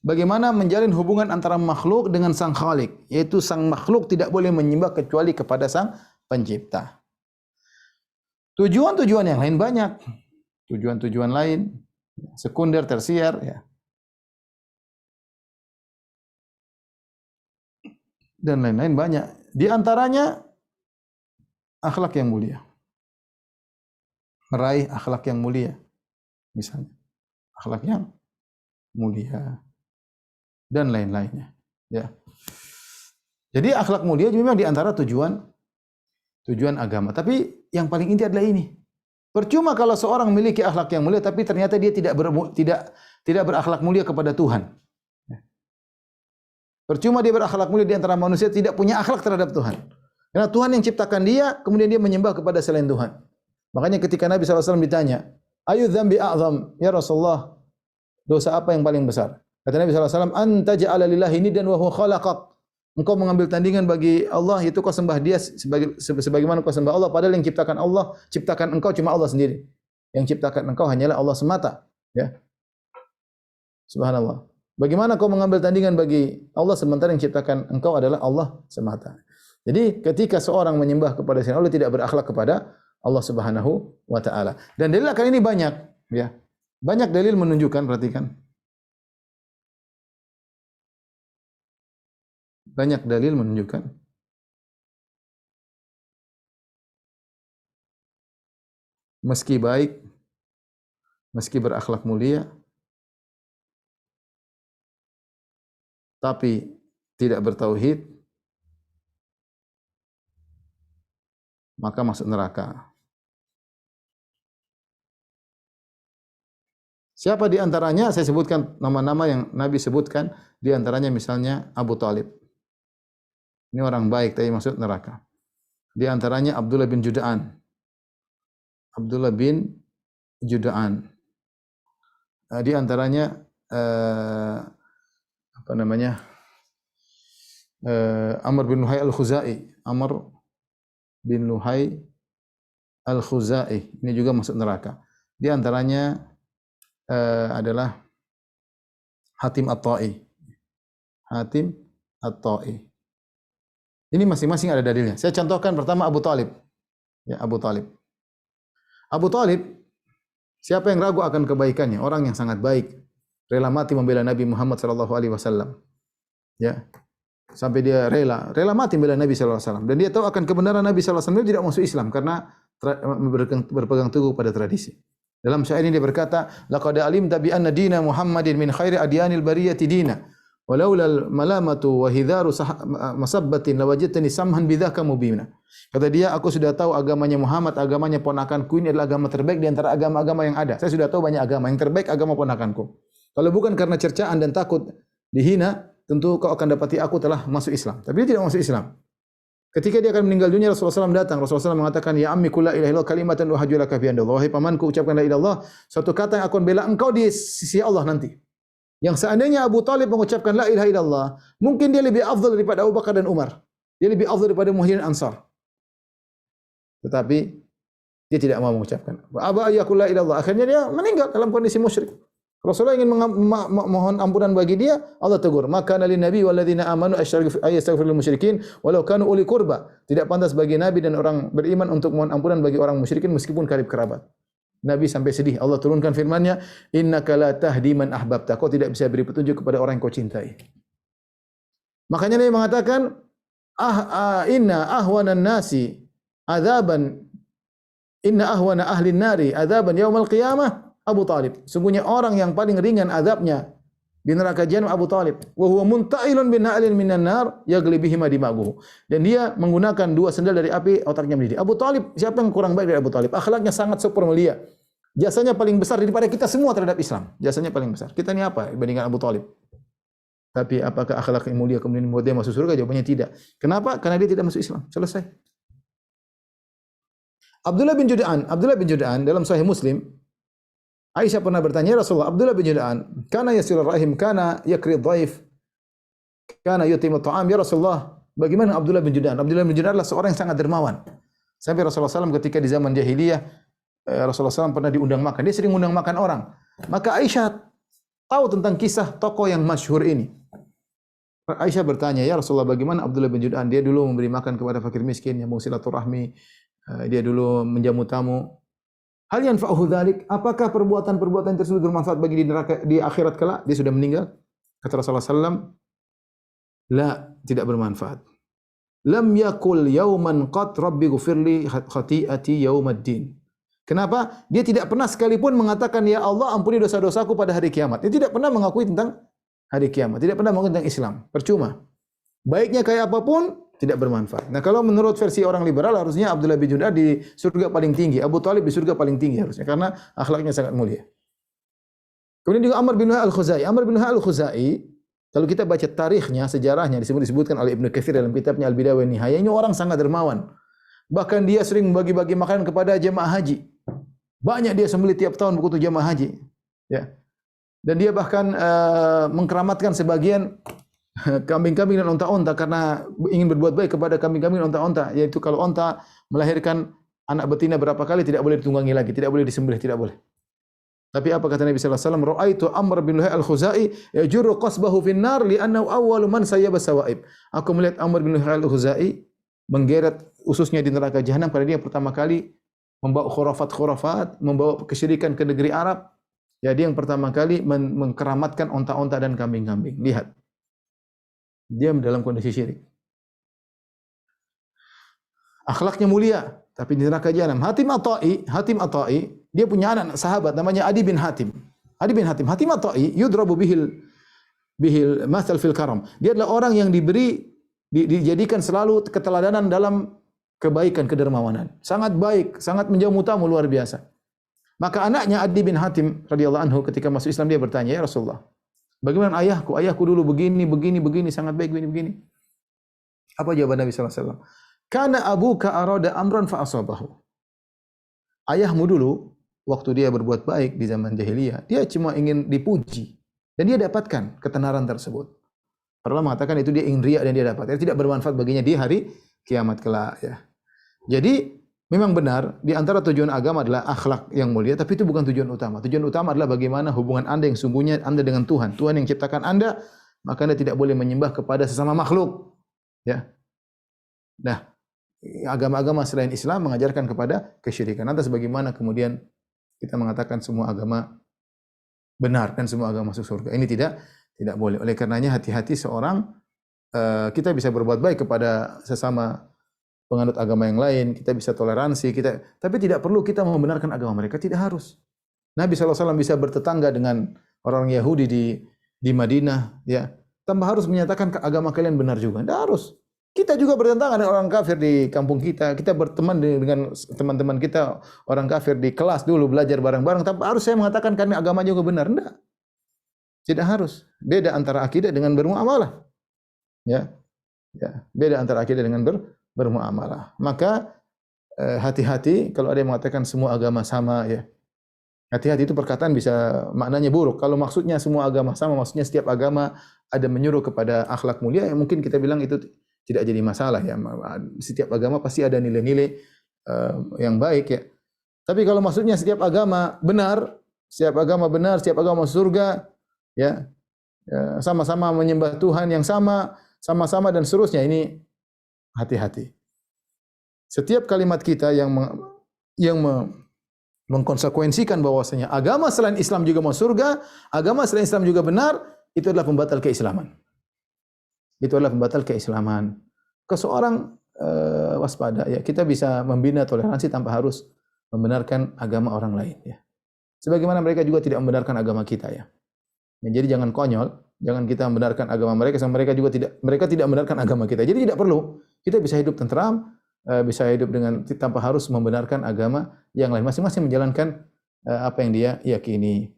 Bagaimana menjalin hubungan antara makhluk dengan Sang Khalik, yaitu sang makhluk tidak boleh menyembah kecuali kepada Sang Pencipta. Tujuan-tujuan yang lain banyak. Tujuan-tujuan lain, sekunder, tersier, ya. Dan lain-lain banyak. Di antaranya akhlak yang mulia. Meraih akhlak yang mulia. Misalnya, akhlak yang mulia. Dan lain-lainnya. Ya. Jadi akhlak mulia memang di antara tujuan agama. Tapi yang paling inti adalah ini. Percuma kalau seorang memiliki akhlak yang mulia tapi ternyata dia tidak berakhlak mulia kepada Tuhan. Percuma dia berakhlak mulia di antara manusia tidak punya akhlak terhadap Tuhan. Karena Tuhan yang ciptakan dia, kemudian dia menyembah kepada selain Tuhan. Makanya ketika Nabi SAW ditanya, "Ayu dzambi a'zam?" Ya Rasulullah, dosa apa yang paling besar? Kata Nabi SAW, "Anta ja'ala lillahi niddan wa huwa khalaqak." Engkau mengambil tandingan bagi Allah, itu kau sembah dia sebagaimana kau sembah Allah, padahal yang ciptakan engkau cuma Allah sendiri. Yang ciptakan engkau hanyalah Allah semata, ya. Subhanallah. Bagaimana kau mengambil tandingan bagi Allah sementara yang ciptakan engkau adalah Allah semata. Jadi ketika seorang menyembah kepada selain Allah tidak berakhlak kepada Allah Subhanahu wa taala. Dan dalil akan ini banyak, ya. Banyak dalil menunjukkan, perhatikan. Banyak dalil menunjukkan meski baik, meski berakhlak mulia, tapi tidak bertauhid, maka masuk neraka. Siapa di antaranya? Saya sebutkan nama-nama yang Nabi sebutkan, di antaranya misalnya Abu Talib. Ini orang baik tapi masuk neraka. Di antaranya Abdullah bin Juda'an. Abdullah bin Juda'an. Di antaranya apa namanya? Amr bin Luhai al-Khuzai. Amr bin Luhai al-Khuzai. Ini juga masuk neraka. Di antaranya adalah Hatim At-Ta'i. Hatim At-Ta'i. Ini masing-masing ada dalilnya. Saya contohkan pertama Abu Talib. Ya, Abu Talib. Abu Talib, siapa yang ragu akan kebaikannya? Orang yang sangat baik, rela mati membela Nabi Muhammad sallallahu alaihi wasallam. Ya. sampai dia rela mati membela Nabi sallallahu alaihi wasallam, dan dia tahu akan kebenaran Nabi sallallahu alaihi wasallam, tidak masuk Islam karena berpegang teguh pada tradisi. Dalam syair ini dia berkata, laqad alimta bi anna dina Muhammadin min khairi adyanil bariyati dina, walaula al malamatu wa hidharu masabbatin lawajadtani samhan bidzaka mubina. Kata dia, aku sudah tahu agamanya Muhammad, agamanya ponakanku ini adalah agama terbaik di antara agama-agama yang ada. Saya sudah tahu banyak agama, yang terbaik agama ponakanku. Kalau bukan karena cercaan dan takut dihina, tentu kau akan dapati aku telah masuk Islam. Tapi dia tidak masuk Islam. Ketika dia akan meninggal dunia, Rasulullah SAW datang. Rasulullah SAW mengatakan, ya ammi kula ilaha illallah kalimatan uhajjulaka fi indallah. Wahai pamanku, ucapkan la ilaha illallah, suatu kata yang akan bela engkau di sisi Allah nanti. Yang seandainya Abu Talib mengucapkan la ilaha illallah, mungkin dia lebih afdal daripada Abu Bakar dan Umar. Dia lebih afdal daripada Muhajirin Ansar. Tetapi dia tidak mau mengucapkan. Aba ayyakul la ilaha illallah. Akhirnya dia meninggal dalam kondisi musyrik. Rasulullah ingin mohon ampunan bagi dia, Allah tegur, maka lin nabi wal ladzina amanu astaghfir lil musyrikin walau kanu uli qurba. Tidak pantas bagi nabi dan orang beriman untuk mohon ampunan bagi orang musyrikin meskipun karib kerabat. Nabi sampai sedih. Allah turunkan firman-Nya, innaka la tahdi man ahbabta. Kau tidak bisa beri petunjuk kepada orang yang kau cintai. Makanya Nabi mengatakan, inna ahwanan nasi adzaban, inna ahwana ahli nari adzaban yaumal qiyamah Abu Talib. Sungguhnya orang yang paling ringan azabnya di neraka jahanam Abu Talib. Wa huwa munta'ilun bin na'lin minan nar yagli bihima dimaguhu. Dan dia menggunakan dua sendal dari api, otaknya mendidih. Abu Talib, siapa yang kurang baik dari Abu Talib? Akhlaknya sangat super mulia. Jasanya paling besar daripada kita semua terhadap Islam. Jasanya paling besar. Kita ini apa dibandingkan Abu Talib? Tapi apakah akhlak yang mulia kemudian membuat dia masuk surga? Jawabannya tidak. Kenapa? Karena dia tidak masuk Islam. Selesai. Abdullah bin Jud'an dalam Sahih Muslim, Aisyah pernah bertanya, Rasulullah, Abdullah bin Jud'an, kana yasilur rahim, kana yakri dhaif, kana yutimu ta'am. Ya Rasulullah, bagaimana Abdullah bin Jud'an? Abdullah bin Jud'an adalah seorang yang sangat dermawan. Sampai Rasulullah SAW ketika di zaman jahiliyah, Rasulullah SAW pernah diundang makan. Dia sering undang makan orang. Maka Aisyah tahu tentang kisah tokoh yang masyhur ini. Aisyah bertanya, ya Rasulullah, bagaimana Abdullah bin Jud'an? Dia dulu memberi makan kepada fakir miskin, yang silaturahmi, dia dulu menjamu tamu. Hal yang fa'uhu dzalik, apakah perbuatan-perbuatan tersebut bermanfaat bagi di neraka di akhirat kelak? Dia sudah meninggal. Kata Rasulullah sallallahu, la, tidak bermanfaat. Lam yakul yauman qat rabbi ghfirli khati'ati yaumaddin. Kenapa? Dia tidak pernah sekalipun mengatakan, ya Allah ampuni dosa-dosaku pada hari kiamat. Dia tidak pernah mengakui tentang hari kiamat, tidak pernah mengakui tentang Islam. Percuma. Baiknya kayak apapun tidak bermanfaat. Nah, kalau menurut versi orang liberal harusnya Abdullah bin Jud'an di surga paling tinggi, Abu Talib di surga paling tinggi harusnya karena akhlaknya sangat mulia. Kemudian juga Amr bin Luhai al-Khuzai. Amr bin Luhai al-Khuzai, kalau kita baca tarikhnya, sejarahnya disebutkan oleh Ibnu Katsir dalam kitabnya Al-Bidayah wa Nihayah, ini orang sangat dermawan. Bahkan dia sering membagi-bagi makanan kepada jemaah haji. Banyak dia sembelih tiap tahun buku jemaah haji. Ya. Dan dia bahkan mengkeramatkan sebagian kambing-kambing dan onta-onta karena ingin berbuat baik kepada kambing-kambing dan onta-onta, yaitu kalau onta melahirkan anak betina berapa kali tidak boleh ditunggangi lagi, tidak boleh disembelih, tidak boleh. Tapi apa kata Nabi sallallahu alaihi wasallam? Ra'aitu Amr bin Luhai al-Khuzai yajurru qasbahu fin nar li'annahu awwalu man sayyaba sawaib. Aku melihat Amr bin Luhai al-Khuzai menggeret ususnya di neraka jahanam karena dia pertama kali membawa khurafat-khurafat, membawa kesyirikan ke negeri Arab. Ya, dia yang pertama kali mengkeramatkan onta-onta dan kambing-kambing. Lihat. Dia dalam kondisi syirik. Akhlaknya mulia, tapi di neraka jahanam. Hatim Atha'i, dia punya anak sahabat namanya Adi bin Hatim. Hatim Atha'i yudrabu bihil mathal fil karam. Dia adalah orang yang dijadikan selalu keteladanan dalam kebaikan, kedermawanan. Sangat baik, sangat menjamu tamu luar biasa. Maka anaknya Adi bin Hatim radhiyallahu anhu ketika masuk Islam dia bertanya, "Ya Rasulullah, bagaimana ayahku? Ayahku dulu begini, sangat baik, begini. Apa jawaban Nabi sallallahu alaihi wasallam? Kana abuka arada amran fa asabahu. Ayahmu dulu waktu dia berbuat baik di zaman jahiliyah, dia cuma ingin dipuji dan dia dapatkan ketenaran tersebut. Para ulama mengatakan itu dia ingin riya dan dia dapat. Tidak bermanfaat baginya di hari kiamat kelak ya. Jadi memang benar di antara tujuan agama adalah akhlak yang mulia, tapi itu bukan tujuan utama. Tujuan utama adalah bagaimana hubungan Anda yang sungguhnya Anda dengan Tuhan. Tuhan yang ciptakan Anda, maka Anda tidak boleh menyembah kepada sesama makhluk. Ya. Nah, agama-agama selain Islam mengajarkan kepada kesyirikan. Lantas bagaimana kemudian kita mengatakan semua agama benar dan semua agama masuk surga? Ini tidak boleh. Oleh karenanya hati-hati seorang kita bisa berbuat baik kepada sesama penganut agama yang lain, kita bisa toleransi, tapi tidak perlu kita membenarkan agama mereka, tidak harus. Nabi SAW bisa bertetangga dengan orang Yahudi di Madinah, ya, tanpa harus menyatakan agama kalian benar juga. Tidak harus. Kita juga bertentangan dengan orang kafir di kampung kita. Kita berteman dengan teman-teman kita orang kafir di kelas dulu belajar bareng-bareng. Tanpa harus saya mengatakan kami agama juga benar. Tidak. Tidak harus. Beda antara akidah dengan bermuamalah. Ya, ya. Beda antara akidah dengan bermuamalah. Maka hati-hati kalau ada yang mengatakan semua agama sama, ya. Hati-hati, itu perkataan bisa maknanya buruk. Kalau maksudnya semua agama sama, maksudnya setiap agama ada menyuruh kepada akhlak mulia, ya mungkin kita bilang itu tidak jadi masalah, ya. Setiap agama pasti ada nilai-nilai yang baik, ya. Tapi kalau maksudnya setiap agama benar, setiap agama surga, ya, sama-sama menyembah Tuhan yang sama-sama dan seterusnya, ini hati-hati. Setiap kalimat kita yang mengkonsekuensikan bahwasanya agama selain Islam juga mau surga, agama selain Islam juga benar, itu adalah pembatal keislaman. Itu adalah pembatal keislaman. Seorang waspada, ya, kita bisa membina toleransi tanpa harus membenarkan agama orang lain, ya. Sebagaimana mereka juga tidak membenarkan agama kita, ya. Jadi jangan konyol, jangan kita membenarkan agama mereka, sama mereka tidak membenarkan agama kita. Jadi tidak perlu, kita bisa hidup tentram, bisa hidup tanpa harus membenarkan agama yang lain. Masing-masing menjalankan apa yang dia yakini.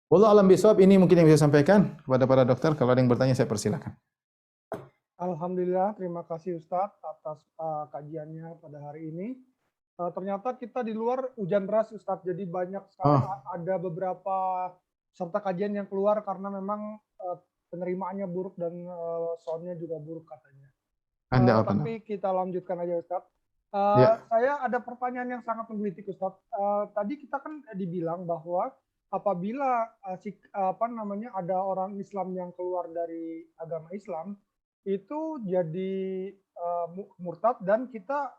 Wallahu a'lam bishawab. Ini mungkin yang bisa sampaikan kepada para dokter. Kalau ada yang bertanya, saya persilakan. Alhamdulillah, terima kasih Ustadz atas kajiannya pada hari ini. Ternyata kita di luar hujan deras Ustadz, jadi banyak sekali ada beberapa serta kajian yang keluar karena memang penerimaannya buruk dan soundnya juga buruk katanya. Tapi kita lanjutkan aja Ustadz. Saya ada pertanyaan yang sangat menggelitik Ustadz. Tadi kita kan dibilang bahwa apabila ada orang Islam yang keluar dari agama Islam, itu jadi murtad dan kita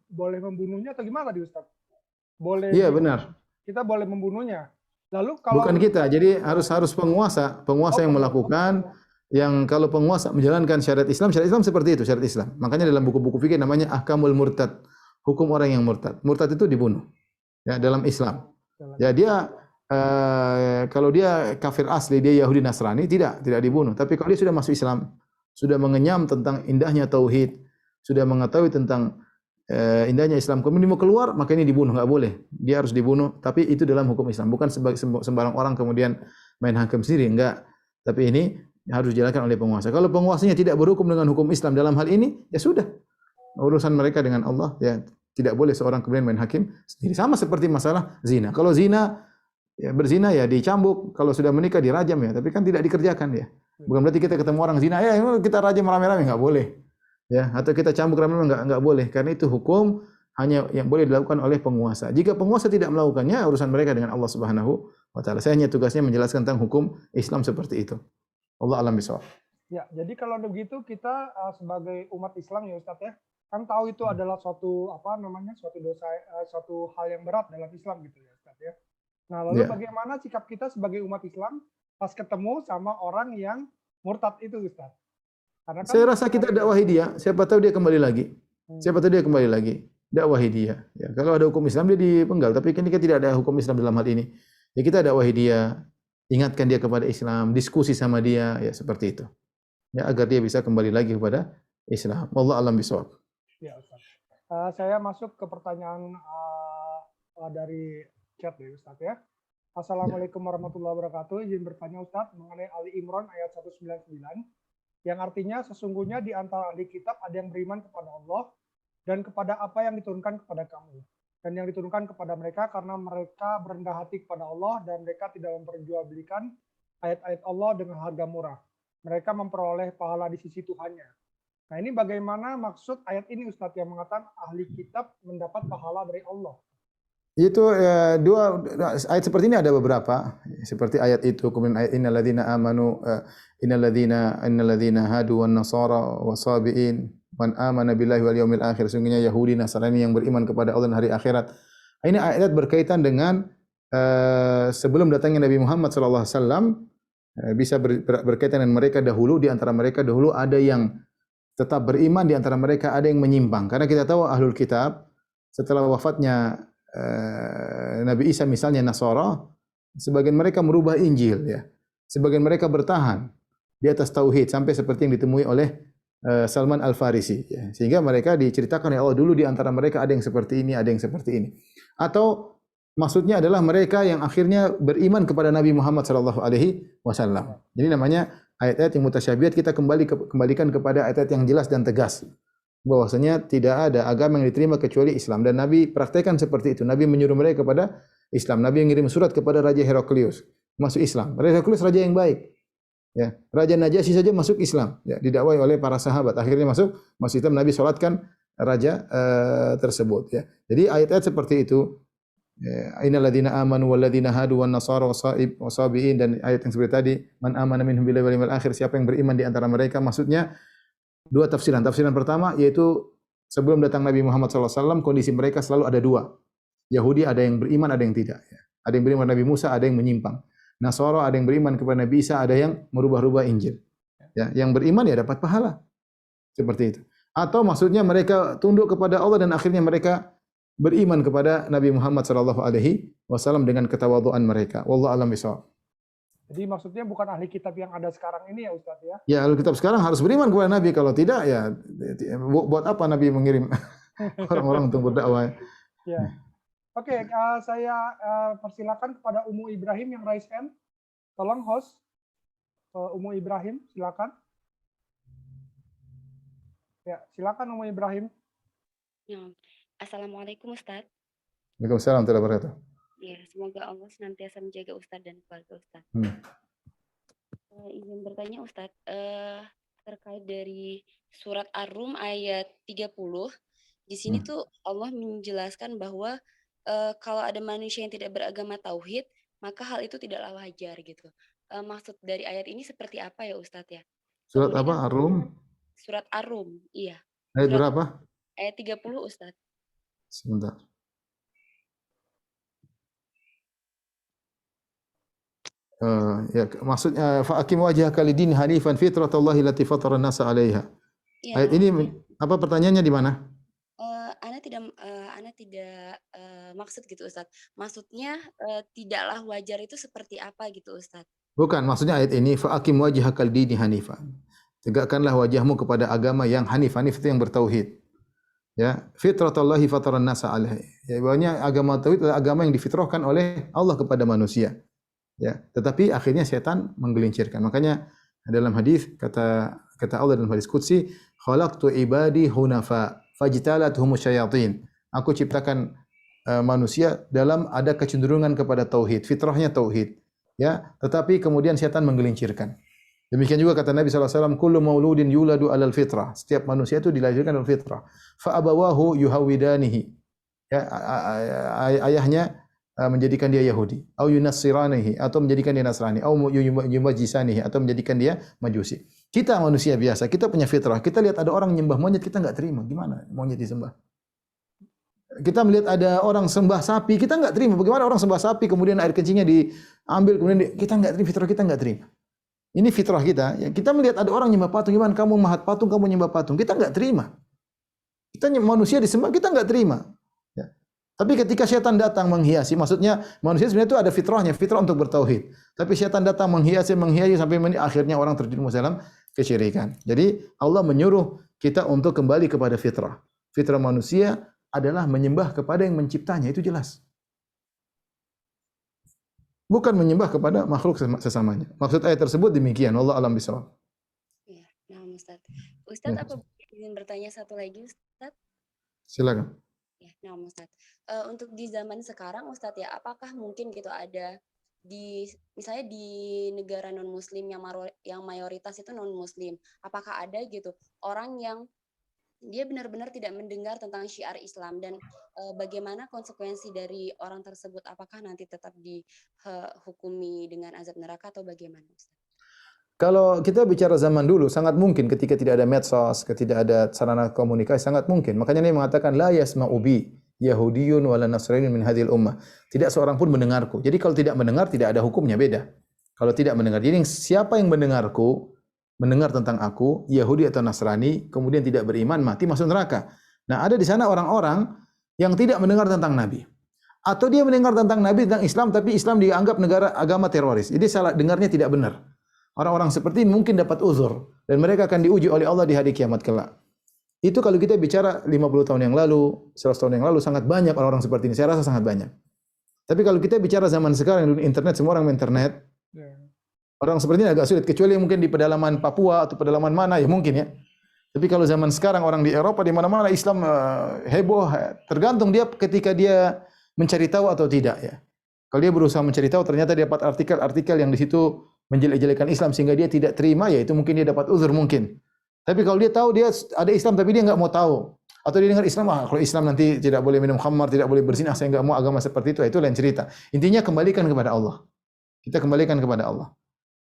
boleh membunuhnya atau gimana tadi Ustaz? Boleh. Iya, benar. Kita boleh membunuhnya. Lalu kalau bukan kita, jadi harus penguasa yang melakukan. Yang kalau penguasa menjalankan syariat Islam seperti itu, syariat Islam. Makanya dalam buku-buku fikih namanya ahkamul murtad, hukum orang yang murtad. Murtad itu dibunuh, ya, dalam Islam. Ya, dia kalau dia kafir asli, dia Yahudi Nasrani, tidak dibunuh. Tapi kalau dia sudah masuk Islam, sudah mengenyam tentang indahnya tauhid, sudah mengetahui tentang indahnya Islam, kemudian mau keluar, maka ini dibunuh, enggak boleh. Dia harus dibunuh, tapi itu dalam hukum Islam, bukan sembarang orang kemudian main hakim sendiri, enggak. Tapi ini harus dijalankan oleh penguasa. Kalau penguasanya tidak berhukum dengan hukum Islam dalam hal ini, ya sudah. Urusan mereka dengan Allah, ya, tidak boleh seorang kemudian main hakim sendiri. Sama seperti masalah zina. Kalau zina, ya, berzina ya dicambuk, kalau sudah menikah dirajam, ya, tapi kan tidak dikerjakan, ya. Bukan berarti kita ketemu orang zina, ya kita rajam rame-rame, enggak boleh. Ya, atau kita cambuk rame-rame, enggak boleh, karena itu hukum hanya yang boleh dilakukan oleh penguasa. Jika penguasa tidak melakukannya, urusan mereka dengan Allah Subhanahu wa taala. Saya hanya tugasnya menjelaskan tentang hukum Islam seperti itu. Allah alam bisawab. Ya, jadi kalau begitu kita sebagai umat Islam, ya Ustaz, ya, kan tahu itu adalah suatu suatu dosa, suatu hal yang berat dalam Islam gitu ya Ustaz, ya. Nah, lalu bagaimana sikap kita sebagai umat Islam pas ketemu sama orang yang murtad itu Ustaz? Karena kan, saya rasa kita dakwahi dia, siapa tahu dia kembali lagi. Dakwahi dia. Ya, kalau ada hukum Islam dia dipenggal, tapi kan kita tidak ada hukum Islam dalam hal ini. Ya, kita dakwahi dia, ingatkan dia kepada Islam, diskusi sama dia, ya seperti itu. Ya, agar dia bisa kembali lagi kepada Islam. Wallahu a'lam bishawab. Ya, Ustaz. Saya masuk ke pertanyaan dari chat ya Ustaz, ya. Assalamualaikum warahmatullahi wabarakatuh. Izin bertanya Ustaz mengenai Ali Imran ayat 199 yang artinya sesungguhnya di antara ahli kitab ada yang beriman kepada Allah dan kepada apa yang diturunkan kepada kamu. Dan yang diturunkan kepada mereka karena mereka berendah hati kepada Allah dan mereka tidak memperjualbelikan ayat-ayat Allah dengan harga murah. Mereka memperoleh pahala di sisi Tuhannya. Nah, ini bagaimana maksud ayat ini Ustadz yang mengatakan ahli kitab mendapat pahala dari Allah? Itu dua ayat seperti ini ada beberapa. Seperti ayat itu, kemudian ayat innalladzina amanu innalladzina hadu wan nasara wasabiin man amana billahi wal yaumil akhir. Sungguhnya Yahudi Nasrani yang beriman kepada Allah dan hari akhirat. Ini ayat berkaitan dengan sebelum datangnya Nabi Muhammad sallallahu alaihi wasallam, bisa berkaitan dengan mereka dahulu, di antara mereka dahulu ada yang tetap beriman, di antara mereka ada yang menyimpang. Karena kita tahu ahlul kitab setelah wafatnya Nabi Isa misalnya Nasara, sebagian mereka merubah Injil ya. Sebagian mereka bertahan di atas tauhid sampai seperti yang ditemui oleh Salman Al-Farisi ya. Sehingga mereka diceritakan ya Allah dulu di antara mereka ada yang seperti ini, ada yang seperti ini. Atau maksudnya adalah mereka yang akhirnya beriman kepada Nabi Muhammad sallallahu alaihi wasallam. Jadi namanya ayat-ayat yang mutasyabihat, kita kembalikan kepada ayat-ayat yang jelas dan tegas. Bahwasanya tidak ada agama yang diterima kecuali Islam, dan Nabi praktekkan seperti itu. Nabi menyuruh mereka kepada Islam. Nabi yang mengirim surat kepada Raja Heraklius masuk Islam. Raja Heraklius raja yang baik. Ya, Raja Najasyi saja masuk Islam, ya, didakwai oleh para sahabat. Akhirnya masuk Islam, Nabi salatkan raja tersebut. Ya. Jadi ayat-ayat seperti itu, innal ladzina amanu wal ladzina hadu wan nasara wasabiin, dan ayat yang seperti tadi, man amana minhum billahi wal yawmil akhir, siapa yang beriman di antara mereka. Maksudnya dua tafsiran. Tafsiran pertama yaitu sebelum datang Nabi Muhammad SAW kondisi mereka selalu ada dua. Yahudi ada yang beriman, ada yang tidak. Ada yang beriman Nabi Musa, ada yang menyimpang. Nasara ada yang beriman kepada Nabi Isa, ada yang merubah-rubah Injil. Ya, yang beriman ya dapat pahala. Seperti itu. Atau maksudnya mereka tunduk kepada Allah dan akhirnya mereka beriman kepada Nabi Muhammad sallallahu alaihi wasallam dengan ketawadhuan mereka. Wallahu a'lam bishawab. Jadi maksudnya bukan ahli kitab yang ada sekarang ini ya Ustaz ya? Ya, ahli kitab sekarang harus beriman kepada Nabi, kalau tidak ya buat apa Nabi mengirim orang-orang untuk berdakwah. Ya. Oke, saya persilakan kepada Umu Ibrahim yang raise hand. Tolong host Umu Ibrahim, silakan. Ya, silakan Umu Ibrahim. Ya. Assalamualaikum Ustaz. Waalaikumsalam warahmatullahi wabarakatuh. Ya, semoga Allah senantiasa menjaga Ustaz dan keluarga Ustaz. Izin bertanya Ustaz, terkait dari surat Ar-Rum ayat 30, di sini tuh Allah menjelaskan bahwa kalau ada manusia yang tidak beragama tauhid, maka hal itu tidaklah wajar gitu. Maksud dari ayat ini seperti apa ya Ustadz ya? Surat apa? Ar-Rum? Surat Ar-Rum, iya. Ayat berapa? Ayat 30 Ustadz. Sebentar. Ya, maksudnya fa'akim wajhaka lidin hanifan fitratallahi allati fatara an-nasa 'alaiha. Ya, ayat ini apa pertanyaannya di mana? Ana tidak maksud gitu Ustadz. Maksudnya tidaklah wajar itu seperti apa gitu Ustadz? Bukan, maksudnya ayat ini fa'akim wajhaka lidin hanifan. Tegakkanlah wajahmu kepada agama yang hanif. Hanif itu yang bertauhid. Ya, fitratallahi fatara an-nasa 'alaiha. Ya, bahwanya agama tauhid adalah agama yang difitrahkan oleh Allah kepada manusia. Ya, tetapi akhirnya setan menggelincirkan. Makanya dalam hadis kata Allah dalam hadis qudsi, khalaqtu ibadi hunafa fajtalathum syayatin. Aku ciptakan manusia dalam ada kecenderungan kepada tauhid, fitrahnya tauhid. Ya, tetapi kemudian setan menggelincirkan. Demikian juga kata Nabi SAW, kullu mauludin yuladu alal fitrah. Setiap manusia itu dilahirkan dalam fitrah. Fa abawahu yuhawidanihi. Ya, ayahnya menjadikan dia Yahudi, atau yunassiranihi, atau menjadikan dia Nasrani, atau yumajisanihi, atau menjadikan dia Majusi. Kita manusia biasa, kita punya fitrah. Kita lihat ada orang nyembah monyet, kita enggak terima. Gimana monyet disembah? Kita melihat ada orang sembah sapi, kita enggak terima. Bagaimana orang sembah sapi, kemudian air kencingnya diambil, kemudian kita enggak terima, fitrah kita enggak terima. Ini fitrah kita. Ya, kita melihat ada orang nyembah patung, gimana kamu mahat patung, kamu nyembah patung, kita enggak terima. Kita manusia disembah, kita enggak terima. Tapi ketika syaitan datang menghiasi, maksudnya manusia sebenarnya itu ada fitrahnya, fitrah untuk bertauhid. Tapi syaitan datang menghiasi sampai akhirnya orang terjerumus dalam kesyirikan. Jadi Allah menyuruh kita untuk kembali kepada fitrah. Fitrah manusia adalah menyembah kepada yang menciptanya, itu jelas. Bukan menyembah kepada makhluk sesamanya. Maksud ayat tersebut demikian. Allah alam bishawab. Ya, nah Ustaz. Ustaz, apa ingin bertanya satu lagi Ustaz? Silakan. Ya, nah Ustaz. Untuk di zaman sekarang Ustaz ya, apakah mungkin gitu ada misalnya di negara non muslim yang mayoritas itu non muslim, apakah ada gitu orang yang dia benar-benar tidak mendengar tentang syiar Islam, dan bagaimana konsekuensi dari orang tersebut, apakah nanti tetap dihukumi dengan azab neraka atau bagaimana Ustaz? Kalau kita bicara zaman dulu, sangat mungkin ketika tidak ada medsos, ketika tidak ada sarana komunikasi, sangat mungkin. Makanya Nabi mengatakan, la yasma'u bi Yahudiyun wala Nasraniyun min hadhil ummah. Tidak seorang pun mendengarku. Jadi kalau tidak mendengar, tidak ada hukumnya, beda. Kalau tidak mendengar. Jadi siapa yang mendengarku, mendengar tentang aku, Yahudi atau Nasrani, kemudian tidak beriman, mati masuk neraka. Nah, ada di sana orang-orang yang tidak mendengar tentang Nabi. Atau dia mendengar tentang Nabi, tentang Islam, tapi Islam dianggap negara agama teroris. Jadi salah dengarnya tidak benar. Orang-orang seperti ini mungkin dapat uzur. Dan mereka akan diuji oleh Allah di hari kiamat kelak. Itu kalau kita bicara 50 tahun yang lalu, 100 tahun yang lalu, sangat banyak orang-orang seperti ini. Saya rasa sangat banyak. Tapi kalau kita bicara zaman sekarang, dunia internet, semua orang main internet, orang seperti ini agak sulit. Kecuali mungkin di pedalaman Papua atau pedalaman mana, ya mungkin ya. Tapi kalau zaman sekarang orang di Eropa, di mana-mana Islam heboh, tergantung dia ketika dia mencari tahu atau tidak ya. Kalau dia berusaha mencari tahu, ternyata dia dapat artikel-artikel yang di situ menjelek-jelekan Islam sehingga dia tidak terima, ya itu mungkin dia dapat uzur mungkin. Tapi kalau dia tahu dia ada Islam tapi dia nggak mau tahu, atau dia dengar Islam, kalau Islam nanti tidak boleh minum khamar, tidak boleh berzinah, saya nggak mau agama seperti itu lain cerita. Intinya kembalikan kepada Allah. Kita kembalikan kepada Allah.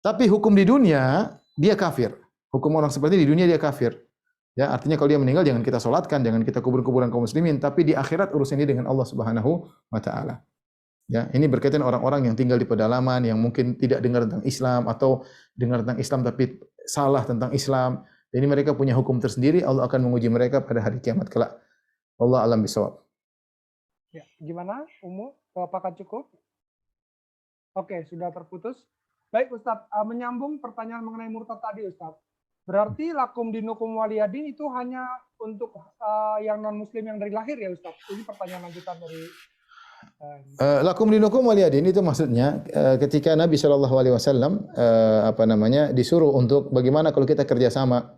Tapi hukum di dunia dia kafir. Hukum orang seperti di dunia dia kafir. Ya, artinya kalau dia meninggal jangan kita solatkan, jangan kita kubur-kuburan kaum muslimin, tapi di akhirat urusan ini dengan Allah Subhanahu wa taala. Ya, ini berkaitan orang-orang yang tinggal di pedalaman yang mungkin tidak dengar tentang Islam atau dengar tentang Islam tapi salah tentang Islam. Ini mereka punya hukum tersendiri, Allah akan menguji mereka pada hari kiamat kelak. Allah alam bisawab. Ya, gimana Umu? Apakah cukup? Oke, sudah terputus. Baik Ustadz, menyambung pertanyaan mengenai murtad tadi Ustadz. Berarti lakum dinukum waliyadin itu hanya untuk yang non muslim yang dari lahir ya Ustadz? Ini pertanyaan lanjutan dari lakum dinukum waliyadin itu maksudnya ketika Nabi SAW disuruh untuk bagaimana kalau kita kerjasama.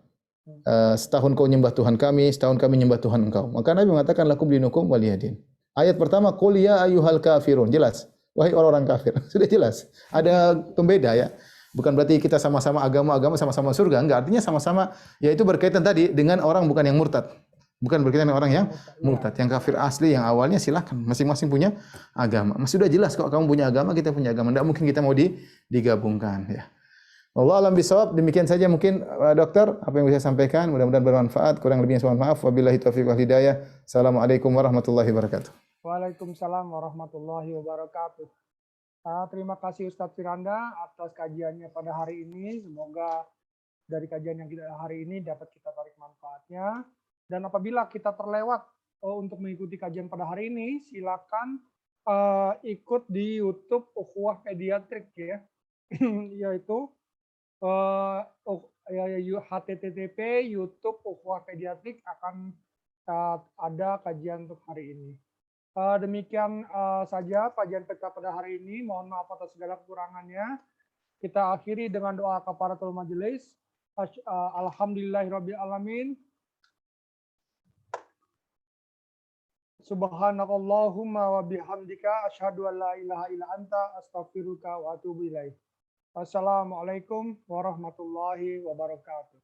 Setahun kau nyembah Tuhan kami, setahun kami nyembah Tuhan engkau. Maka Nabi mengatakan lakum dinukum waliyadin. Ayat pertama, qul ya ayyuhal kafirun. Jelas. Wahai orang-orang kafir. Sudah jelas. Ada pembeda ya. Bukan berarti kita sama-sama agama sama-sama surga. Enggak. Artinya sama-sama, yaitu berkaitan tadi dengan orang bukan yang murtad. Bukan berkaitan dengan orang yang murtad. Yang kafir asli, yang awalnya silakan. Masing-masing punya agama. Sudah jelas kok kamu punya agama, kita punya agama. Tidak mungkin kita mau digabungkan ya. Allah alam bisawab. Demikian saja mungkin dokter apa yang bisa saya sampaikan, mudah-mudahan bermanfaat. Kurang lebihnya mohon maaf. Wabillahi taufiq wal hidayah. Assalamualaikum warahmatullahi wabarakatuh. Waalaikumsalam warahmatullahi wabarakatuh. Terima kasih Ustadz Firanda atas kajiannya pada hari ini. Semoga dari kajian yang kita hari ini dapat kita tarik manfaatnya. Dan apabila kita terlewat untuk mengikuti kajian pada hari ini, silakan ikut di YouTube Ukhuwah Pediatrik ya, yaitu http YouTube Ukhuwah Pediatrik akan ada kajian untuk hari ini. Demikian saja kajian kita pada hari ini. Mohon maaf atas segala kekurangannya. Kita akhiri dengan doa kafaratul majelis. Alhamdulillahirabbil alamin. Subhanakallahumma wa bihamdika asyhadu an la ilaha illa anta astaghfiruka wa atubu ilaik. Wassalamualaikum warahmatullahi wabarakatuh.